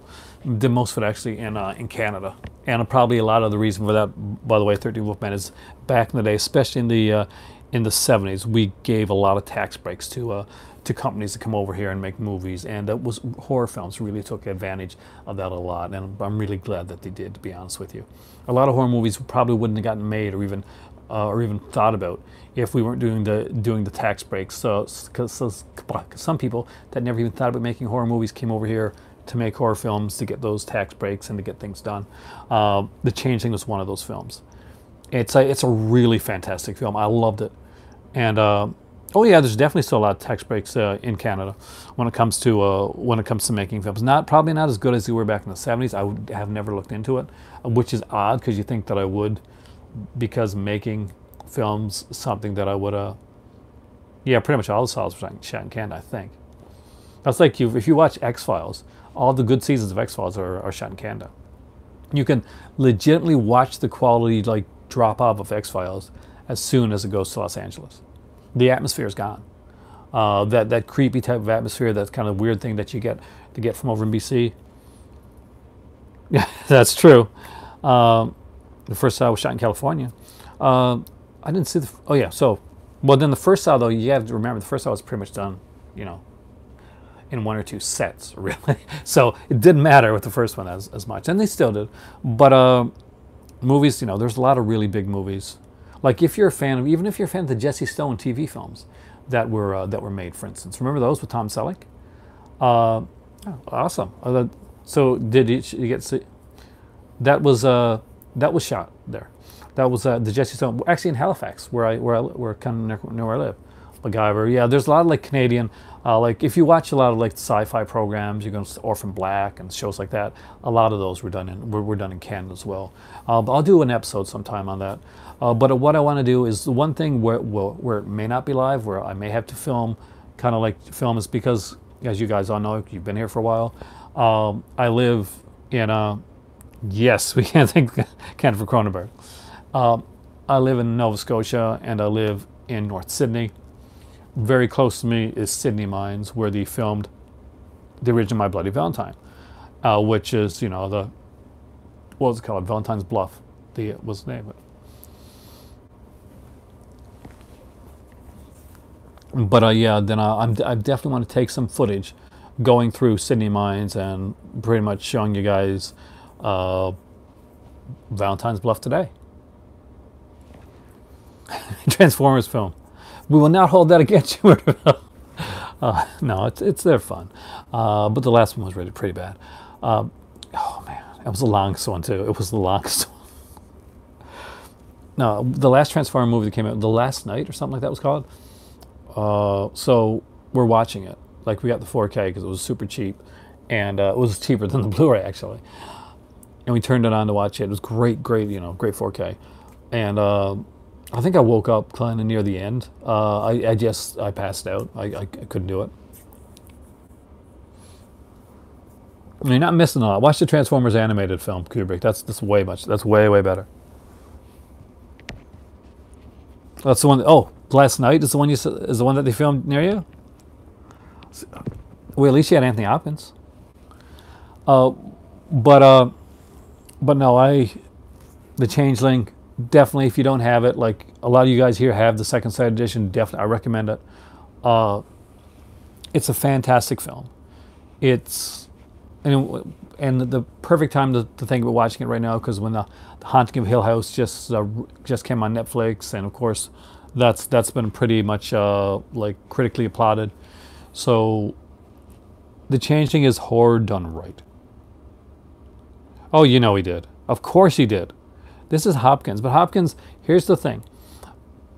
Did most of it actually in Canada, and probably a lot of the reason for that, by the way, 13 Wolfmen, is back in the day, especially in the 70s, we gave a lot of tax breaks to companies to come over here and make movies, and horror films really took advantage of that a lot, and I'm really glad that they did, to be honest with you. A lot of horror movies probably wouldn't have gotten made or even thought about if we weren't doing the tax breaks. So some people that never even thought about making horror movies came over here to make horror films to get those tax breaks and to get things done. The Changeling was one of those films. It's a really fantastic film. I loved it, and oh yeah, there's definitely still a lot of tax breaks in Canada when it comes to making films. Probably not as good as they were back in the 70s. I have never looked into it, which is odd because you think that I would, because making films something that I would. Yeah, pretty much all the files were shot in Canada, I think. That's like if you watch X-Files, all the good seasons of X-Files are shot in Canada. You can legitimately watch the quality like drop off of X-Files as soon as it goes to Los Angeles. The atmosphere is gone. That creepy type of atmosphere, that kind of weird thing that you get from over in BC. Yeah, that's true. The first Saw was shot in California. I didn't see the. Oh yeah, so well then the first Saw though, you have to remember the first Saw was pretty much done, you know, in one or two sets really. So it didn't matter with the first one as much, and they still did. But movies, you know, there's a lot of really big movies. Like if you're a fan of, even if you're a fan of the Jesse Stone TV films that were made, for instance, remember those with Tom Selleck? Oh, awesome. So did you get to see? That was shot there. That was the Jesse Stone, actually in Halifax, where kind of near where I live. MacGyver. Yeah, there's a lot of like Canadian, like if you watch a lot of like sci-fi programs, you're going to Orphan Black and shows like that. A lot of those were done in Canada as well. But I'll do an episode sometime on that. But what I want to do is the one thing where it may not be live, where I may have to film, kind of like film, is because, as you guys all know, you've been here for a while. I live in yes, we can't think for Cronenberg. I live in Nova Scotia and I live in North Sydney. Very close to me is Sydney Mines, where they filmed the original My Bloody Valentine, which is, you know, what was it called? Valentine's Bluff. Was the name of it. But yeah, then I definitely want to take some footage going through Sydney Mines and pretty much showing you guys Valentine's Bluff today. Transformers film. We will not hold that against you. No, they're fun. But the last one was really pretty bad. Oh man, it was the longest one too. It was the longest one. No, the last Transformer movie that came out, The Last Night or something like that was called. So we're watching it. Like we got the 4K because it was super cheap, and it was cheaper than the Blu-ray actually. And we turned it on to watch it. It was great, you know, great 4K. And I think I woke up kind of near the end. I passed out. I couldn't do it. I mean, you're not missing a lot. Watch the Transformers animated film, Kubrick. That's way better. That's the one. Oh, Last Night is the one is the one that they filmed near you. Well, at least you had Anthony Hopkins. But no, The Changeling, definitely, if you don't have it, like a lot of you guys here have the second sight edition, definitely I recommend it. It's a fantastic film. And the perfect time to think about watching it right now, because when the Haunting of Hill House just came on Netflix, and of course that's been pretty much like critically applauded. So The Changeling is horror done right. Oh, you know he did. Of course he did. This is Hopkins, but Hopkins, here's the thing.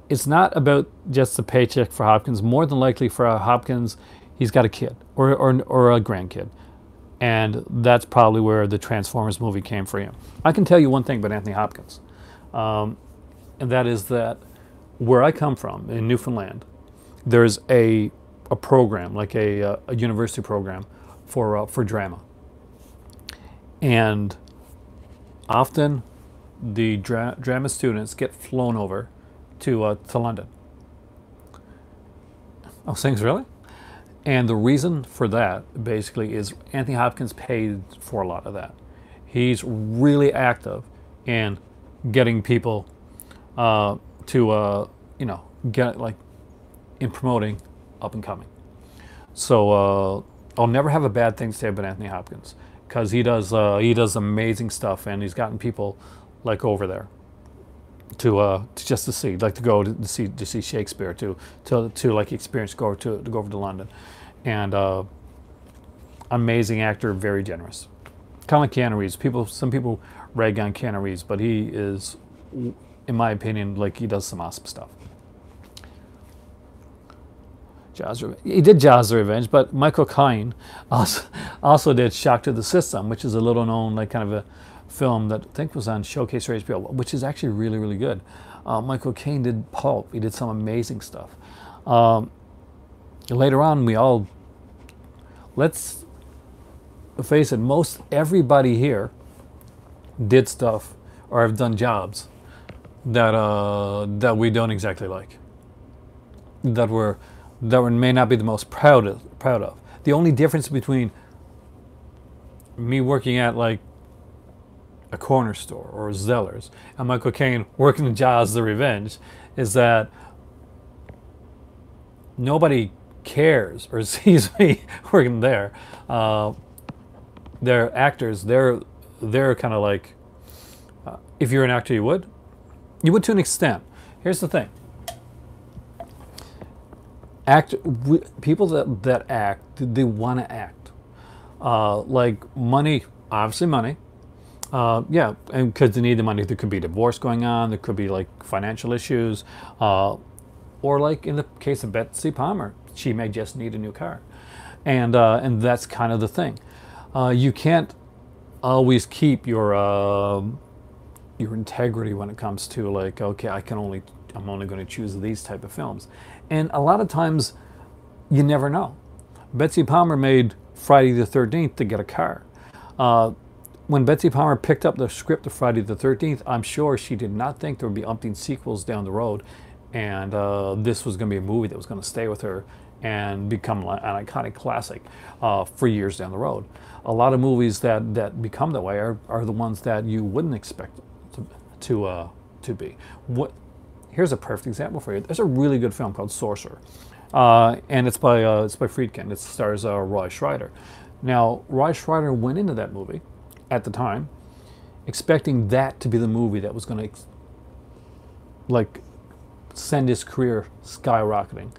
It's not about just the paycheck for Hopkins. More than likely for Hopkins, he's got a kid or a grandkid. And that's probably where the Transformers movie came for him. I can tell you one thing about Anthony Hopkins. And that is that where I come from, in Newfoundland, there's a program, like a university program for drama. And often the drama students get flown over to London. Oh, things really? And the reason for that basically is Anthony Hopkins paid for a lot of that. He's really active in getting people to get like in promoting up and coming. So I'll never have a bad thing to say about Anthony Hopkins, because he does amazing stuff, and he's gotten people like over there to just to see, like to go to see Shakespeare, to like experience go over to London, and amazing actor, very generous, kind of like Keanu Reeves. Some people rag on Keanu Reeves, but he is, in my opinion, like he does some awesome stuff. He did Jaws: The Revenge, but Michael Caine also did Shock to the System, which is a little known, like kind of a film that I think was on Showcase or HBO, which is actually really, really good. Michael Caine did Pulp. He did some amazing stuff. Later on, face it, most everybody here did stuff or have done jobs that we don't exactly like, that we may not be the most proud of. The only difference between me working at like a corner store or Zeller's and Michael Caine working in Jaws: The Revenge is that nobody cares or sees me working there. They're actors. They're kind of like, if you're an actor, you would to an extent. Here's the thing. People that act, they want to act. Like money, obviously money. Yeah, and because they need the money, there could be divorce going on. There could be like financial issues, or like in the case of Betsy Palmer, she may just need a new car, and that's kind of the thing. You can't always keep your integrity when it comes to like, okay, I'm only going to choose these type of films, and a lot of times you never know. Betsy Palmer made Friday the 13th to get a car. When Betsy Palmer picked up the script of Friday the 13th, I'm sure she did not think there would be umpteen sequels down the road, and this was going to be a movie that was going to stay with her and become an iconic classic for years down the road. A lot of movies that become that way are the ones that you wouldn't expect to be. Here's a perfect example for you. There's a really good film called Sorcerer, and it's by Friedkin. It stars Roy Scheider. Now, Roy Scheider went into that movie at the time expecting that to be the movie that was going to like send his career skyrocketing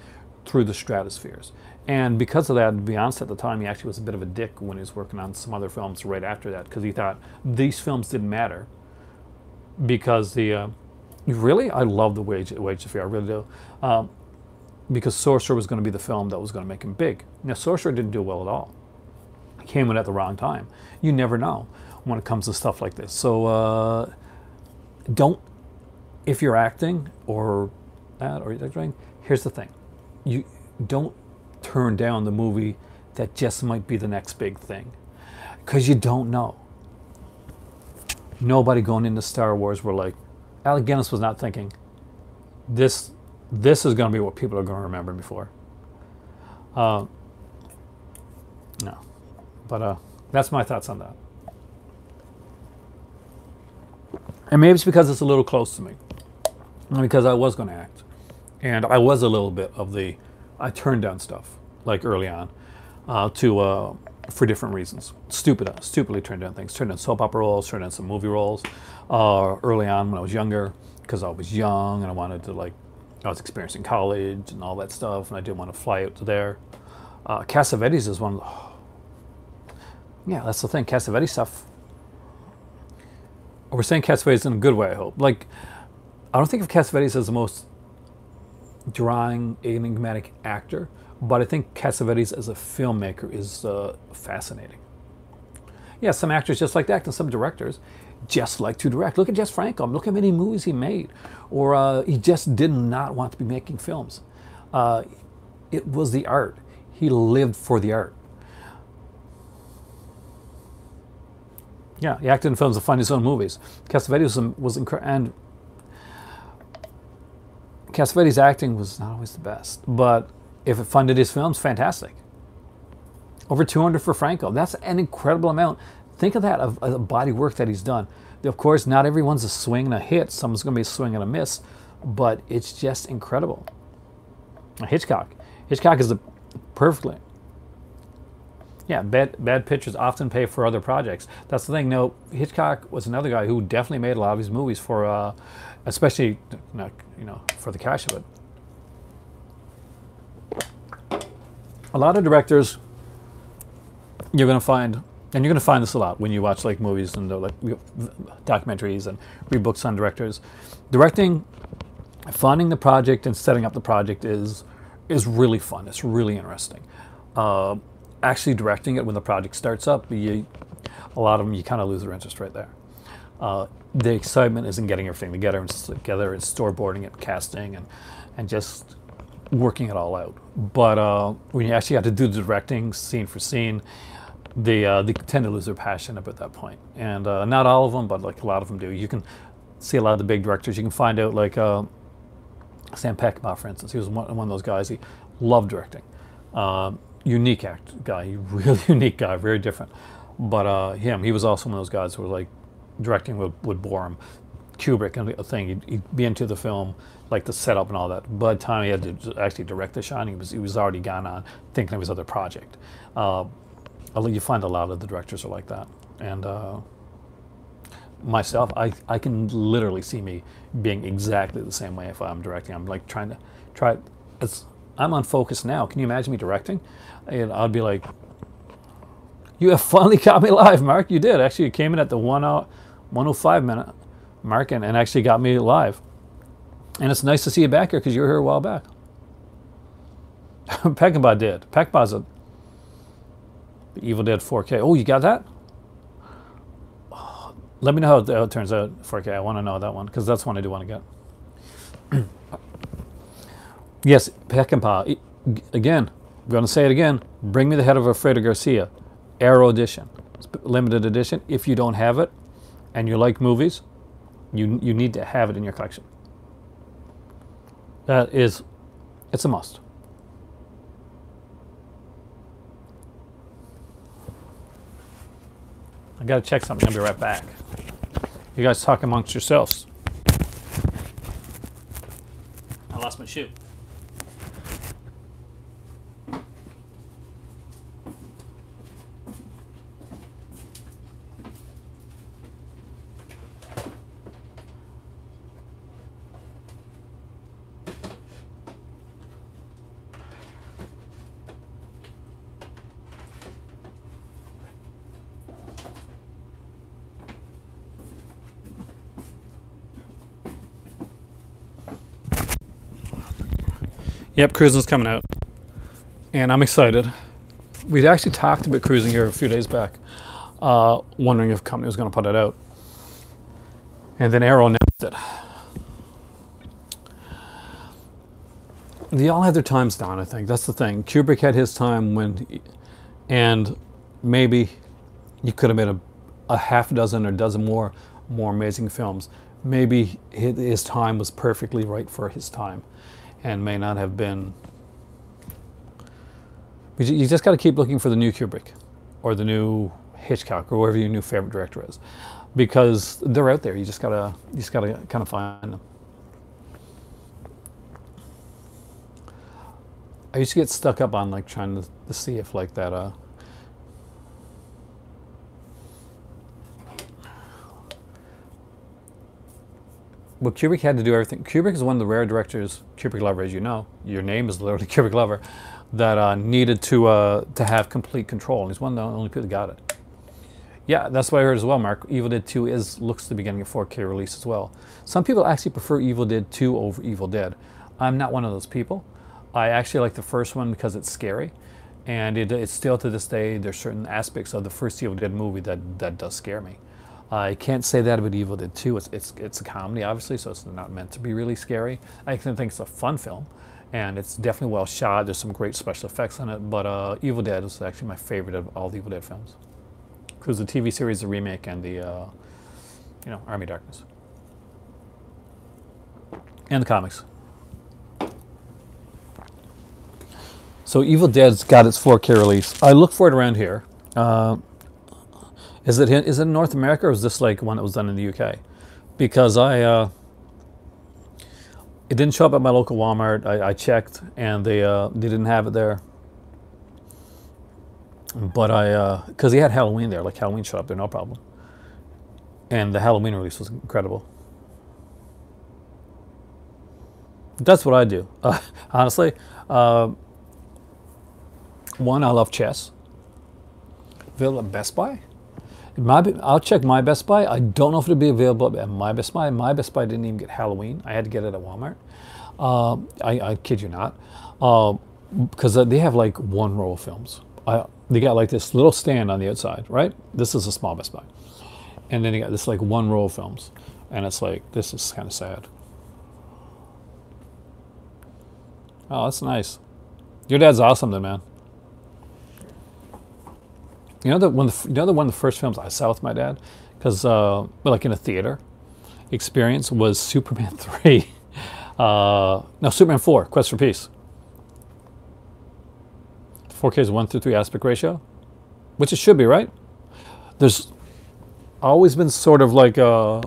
through the stratospheres. And because of that, to be honest, at the time, he actually was a bit of a dick when he was working on some other films right after that, because he thought these films didn't matter because really, I love the Wage Affair, I really do, because Sorcerer was going to be the film that was going to make him big. Now, Sorcerer didn't do well at all. He came in at the wrong time. You never know when it comes to stuff like this. So if you're acting or directing, here's the thing. You don't turn down the movie that just might be the next big thing, because you don't know. Nobody going into Star Wars were like, Alec Guinness was not thinking, this is going to be what people are going to remember me for. No. But that's my thoughts on that. And maybe it's because it's a little close to me. And because I was going to act. And I was a little bit of I turned down stuff, like early on, for different reasons. Stupidly turned down things. Turned down soap opera roles, turned down some movie roles early on when I was younger, because I was young and I wanted to I was experiencing college and all that stuff, and I didn't want to fly out to there. Cassavetes is one of the... Yeah, that's the thing. Cassavetes stuff. We're saying Cassavetes in a good way, I hope. Like, I don't think of Cassavetes as the most drawing, enigmatic actor, but I think Cassavetes as a filmmaker is fascinating. Yeah, some actors just like to act, and some directors just like to direct. Look at Jess Franco. Look how many movies he made. Or he just did not want to be making films. It was the art. He lived for the art. Yeah, he acted in films to fund his own movies. Cassavetes was incredible, and Cassavetes' acting was not always the best, but if it funded his films, fantastic. Over 200 for Franco. That's an incredible amount. Think of that, of the body work that he's done. Of course, not everyone's a swing and a hit. Someone's going to be a swing and a miss, but it's just incredible. Hitchcock is a perfectly... Yeah, bad pictures often pay for other projects. That's the thing. No, Hitchcock was another guy who definitely made a lot of his movies for, especially, for the cash of it. A lot of directors, you're going to find, and you're going to find this a lot when you watch like movies and documentaries and read books on directors. Directing, funding the project and setting up the project is really fun. It's really interesting. Actually directing it when the project starts up, a lot of them you kind of lose their interest right there. The excitement is in getting everything together and storyboarding it, casting, and just working it all out. But when you actually have to do the directing scene for scene, they tend to lose their passion up at that point. And not all of them, but like a lot of them do. You can see a lot of the big directors. You can find out like Sam Peckinpah, for instance. He was one of those guys. He loved directing. Unique guy, really unique guy, very different. But he was also one of those guys who were like directing would bore him. Kubrick and the thing, he'd be into the film, like the setup and all that. By the time he had to actually direct The Shining, he was already gone on thinking of his other project. You find a lot of the directors are like that. And myself, I can literally see me being exactly the same way if I'm directing. I'm like trying to try. I'm on focus now. Can you imagine me directing? And I'd be like, "You have finally caught me live, Mark. You did. Actually, you came in at the 1:05 minute mark and actually got me live. And it's nice to see you back here because you were here a while back." Peckinpah did. Peckinpah's a Evil Dead 4K. Oh, you got that? Let me know how it turns out 4K. I want to know that one because that's one I do want to get. Yes, Peckinpah. Again, I'm going to say it again. Bring me the head of Alfredo Garcia. Arrow edition. Limited edition. If you don't have it and you like movies, you need to have it in your collection. It's a must. I gotta check something. I'll be right back. You guys talk amongst yourselves. I lost my shoe. Yep, cruising's coming out. And I'm excited. We'd actually talked about cruising here a few days back, wondering if a company was going to put it out. And then Arrow announced it. They all had their times down, I think. That's the thing. Kubrick had his time and maybe you could have made a half dozen or dozen more amazing films. Maybe his time was perfectly right for his time. And may not have been. You just got to keep looking for the new Kubrick, or the new Hitchcock, or whoever your new favorite director is, because they're out there. You just gotta kind of find them. I used to get stuck up on like trying to see if like that. Well, Kubrick had to do everything. Kubrick is one of the rare directors, Kubrick lover, as you know. Your name is literally Kubrick lover, that needed to have complete control. And he's one of the only people that got it. Yeah, that's what I heard as well, Mark. Evil Dead 2 looks to be getting a 4K release as well. Some people actually prefer Evil Dead 2 over Evil Dead. I'm not one of those people. I actually like the first one because it's scary. And it's still to this day, there's certain aspects of the first Evil Dead movie that does scare me. I can't say that about Evil Dead 2. It's a comedy, obviously, so it's not meant to be really scary. I think it's a fun film, and it's definitely well shot. There's some great special effects in it, but Evil Dead is actually my favorite of all the Evil Dead films. Because the TV series, the remake, and the, Army of Darkness. And the comics. So Evil Dead's got its 4K release. I look for it around here. Is it in North America, or is this like one that was done in the UK? Because it didn't show up at my local Walmart. I checked, and they didn't have it there. But because he had Halloween there, like Halloween showed up there, no problem. And the Halloween release was incredible. That's what I do, honestly. One, I love chess. Available at Best Buy. I'll check my Best Buy. I don't know if it'll be available at my Best Buy. My Best Buy didn't even get Halloween. I had to get it at Walmart. I kid you not. Because they have like one row of films. They got like this little stand on the outside, right? This is a small Best Buy. And then they got this like one row of films. And it's like, this is kind of sad. Oh, that's nice. Your dad's awesome then, man. You know that one of the first films I saw with my dad, because like in a theater experience, was Superman 3. No, Superman 4, Quest for Peace. 4K is 1:3 aspect ratio, which it should be, right? There's always been sort of like a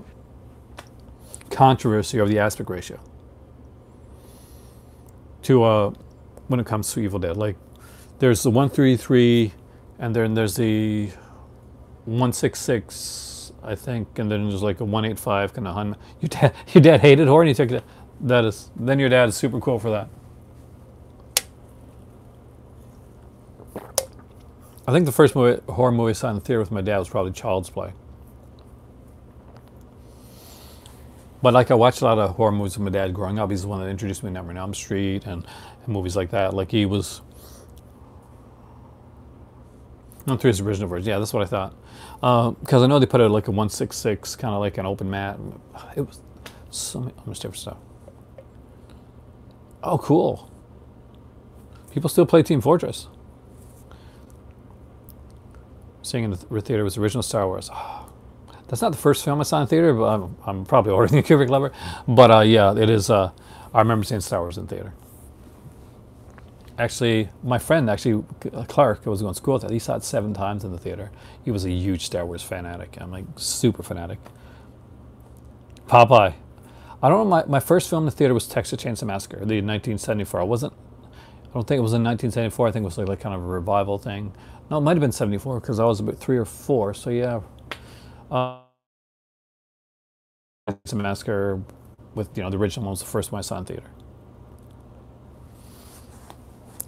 controversy over the aspect ratio to when it comes to Evil Dead. Like there's the 133, and then there's the 166, I think, and then there's like a 185 kind of hun. Your dad hated horror, and you took it. That is, then your dad is super cool for that. I think the first horror movie I saw in the theater with my dad was probably Child's Play. But like I watched a lot of horror movies with my dad growing up. He's the one that introduced me to Nightmare on Elm Street and movies like that. Like he was... No, 3 is the original version. Yeah, that's what I thought. Because I know they put out like a 166, kind of like an open mat. It was so much different stuff. Oh, cool. People still play Team Fortress. Seeing in the theater was the original Star Wars. Oh, that's not the first film I saw in theater, but I'm probably older than a Kubrick lover. But yeah, it is. I remember seeing Star Wars in theater. Actually, my friend, Clark, I was going to school with that. He saw it 7 times in the theater. He was a huge Star Wars fanatic. I'm like super fanatic. Popeye. I don't know. My first film in the theater was Texas Chainsaw Massacre, the 1974. I don't think it was in 1974. I think it was like kind of a revival thing. No, it might have been 74 because I was about 3 or 4. So yeah, Chainsaw Massacre with the original one was the first one I saw in theater.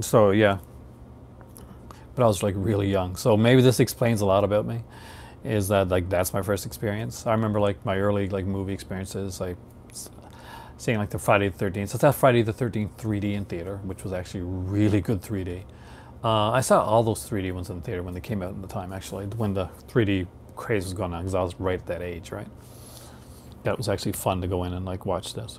So yeah, but I was like really young. So maybe this explains a lot about me. Is that like that's my first experience? I remember like my early like movie experiences, like seeing like the Friday the 13th. So that's Friday the 13th 3D in theater, which was actually really good 3D. I saw all those 3D ones in the theater when they came out at the time, actually, when the 3D craze was going on, because I was right at that age, right? That was actually fun to go in and like watch this.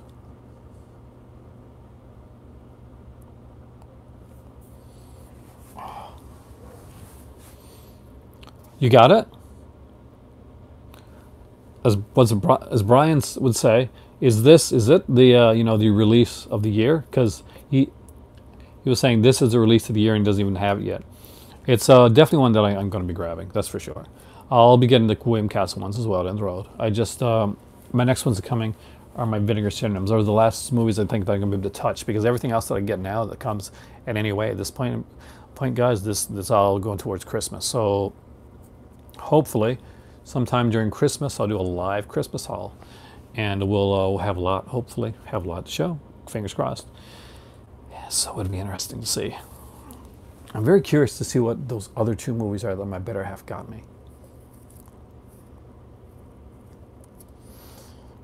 You got it? As Brian would say, is it the the release of the year? Because he was saying this is the release of the year and doesn't even have it yet. It's definitely one that I'm going to be grabbing. That's for sure. I'll be getting the William Castle ones as well down the road. I just my next ones are coming are my Vinegar Synonyms. Those are the last movies I think that I'm going to be able to touch, because everything else that I get now that comes in any way at this point guys, this all going towards Christmas. So hopefully sometime during Christmas I'll do a live Christmas haul, and we'll have a lot. Hopefully have a lot to show. Fingers crossed. Yeah, so it'll be interesting to see. I'm very curious to see what those other 2 movies are that my better half got me.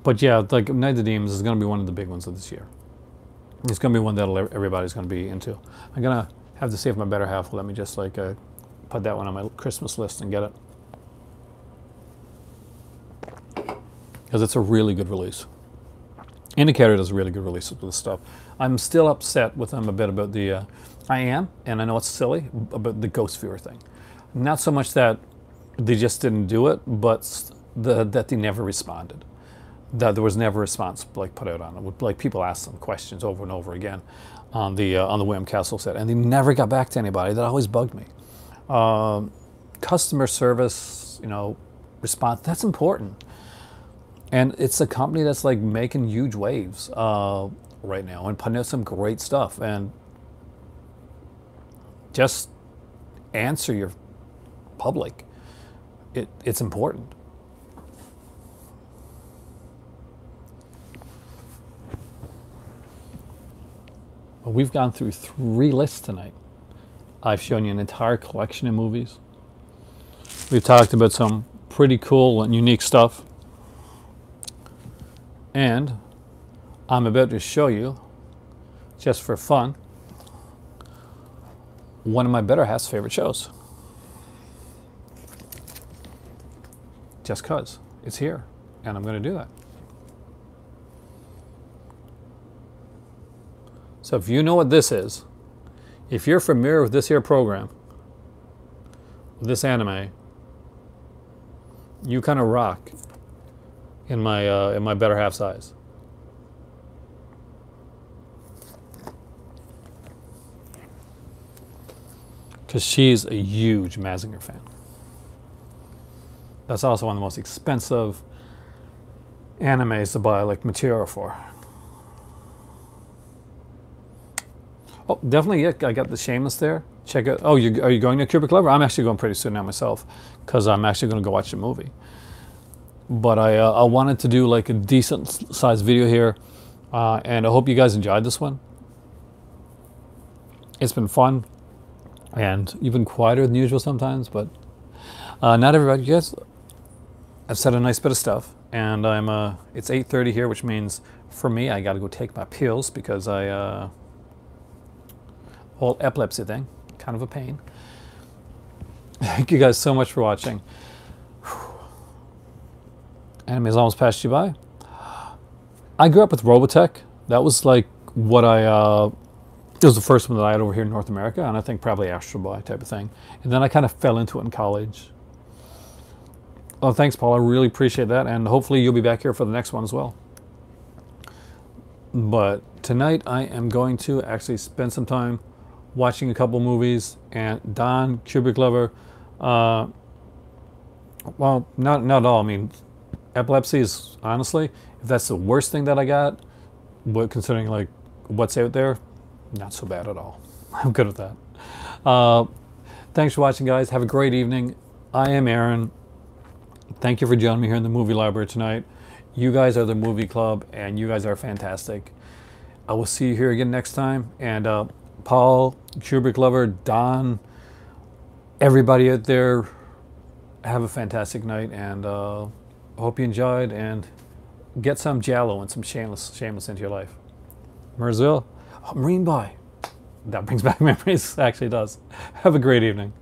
But yeah, like Night of the Demons is going to be one of the big ones of this year. It's going to be one that everybody's going to be into. I'm going to have to see if my better half will let me just like put that one on my Christmas list and get it. Because it's a really good release. Indicator does a really good release with this stuff. I'm still upset with them a bit about the, I am, and I know it's silly, about the Ghost Viewer thing. Not so much that they just didn't do it, but that they never responded. That there was never a response like put out on it. Like people asked them questions over and over again on the William Castle set, and they never got back to anybody. That always bugged me. Customer service, response, that's important. And it's a company that's like making huge waves right now and putting out some great stuff. And just answer your public. It's important. Well, we've gone through 3 lists tonight. I've shown you an entire collection of movies. We've talked about some pretty cool and unique stuff. And I'm about to show you, just for fun, one of my better half's favorite shows. Just 'cause it's here, and I'm going to do that. So if you know what this is, if you're familiar with this here program, this anime, you kind of rock in my better half size. Because she's a huge Mazinger fan. That's also one of the most expensive animes to buy like material for. Oh, definitely, yeah, I got the Shameless there. Check it. Oh, are you going to Cubic Lover? I'm actually going pretty soon now myself, because I'm actually going to go watch the movie. But I wanted to do like a decent sized video here, and I hope you guys enjoyed this one. It's been fun, and even quieter than usual sometimes, but not everybody. You guys, I've said a nice bit of stuff, and it's 8:30 here, which means for me I got to go take my pills because whole epilepsy thing, kind of a pain. Thank you guys so much for watching. Anime's almost passed you by. I grew up with Robotech. That was like what it was the first one that I had over here in North America, and I think probably Astro Boy type of thing. And then I kind of fell into it in college. Oh, thanks, Paul. I really appreciate that, and hopefully you'll be back here for the next one as well. But tonight I am going to actually spend some time watching a couple movies, and Don, Cubic Lover, well, not at all. I mean, epilepsy is, honestly, if that's the worst thing that I got, but considering like what's out there, not so bad at all. I'm good with that. Thanks for watching, guys. Have a great evening. I am Aaron. Thank you for joining me here in the movie library tonight. You guys are the movie club, and you guys are fantastic. I will see you here again next time. And Paul, Cubic Lover, Don, everybody out there, have a fantastic night, and hope you enjoyed, and get some Giallo and some Shameless into your life. Mersville, oh, Marine Boy. That brings back memories, actually does. Have a great evening.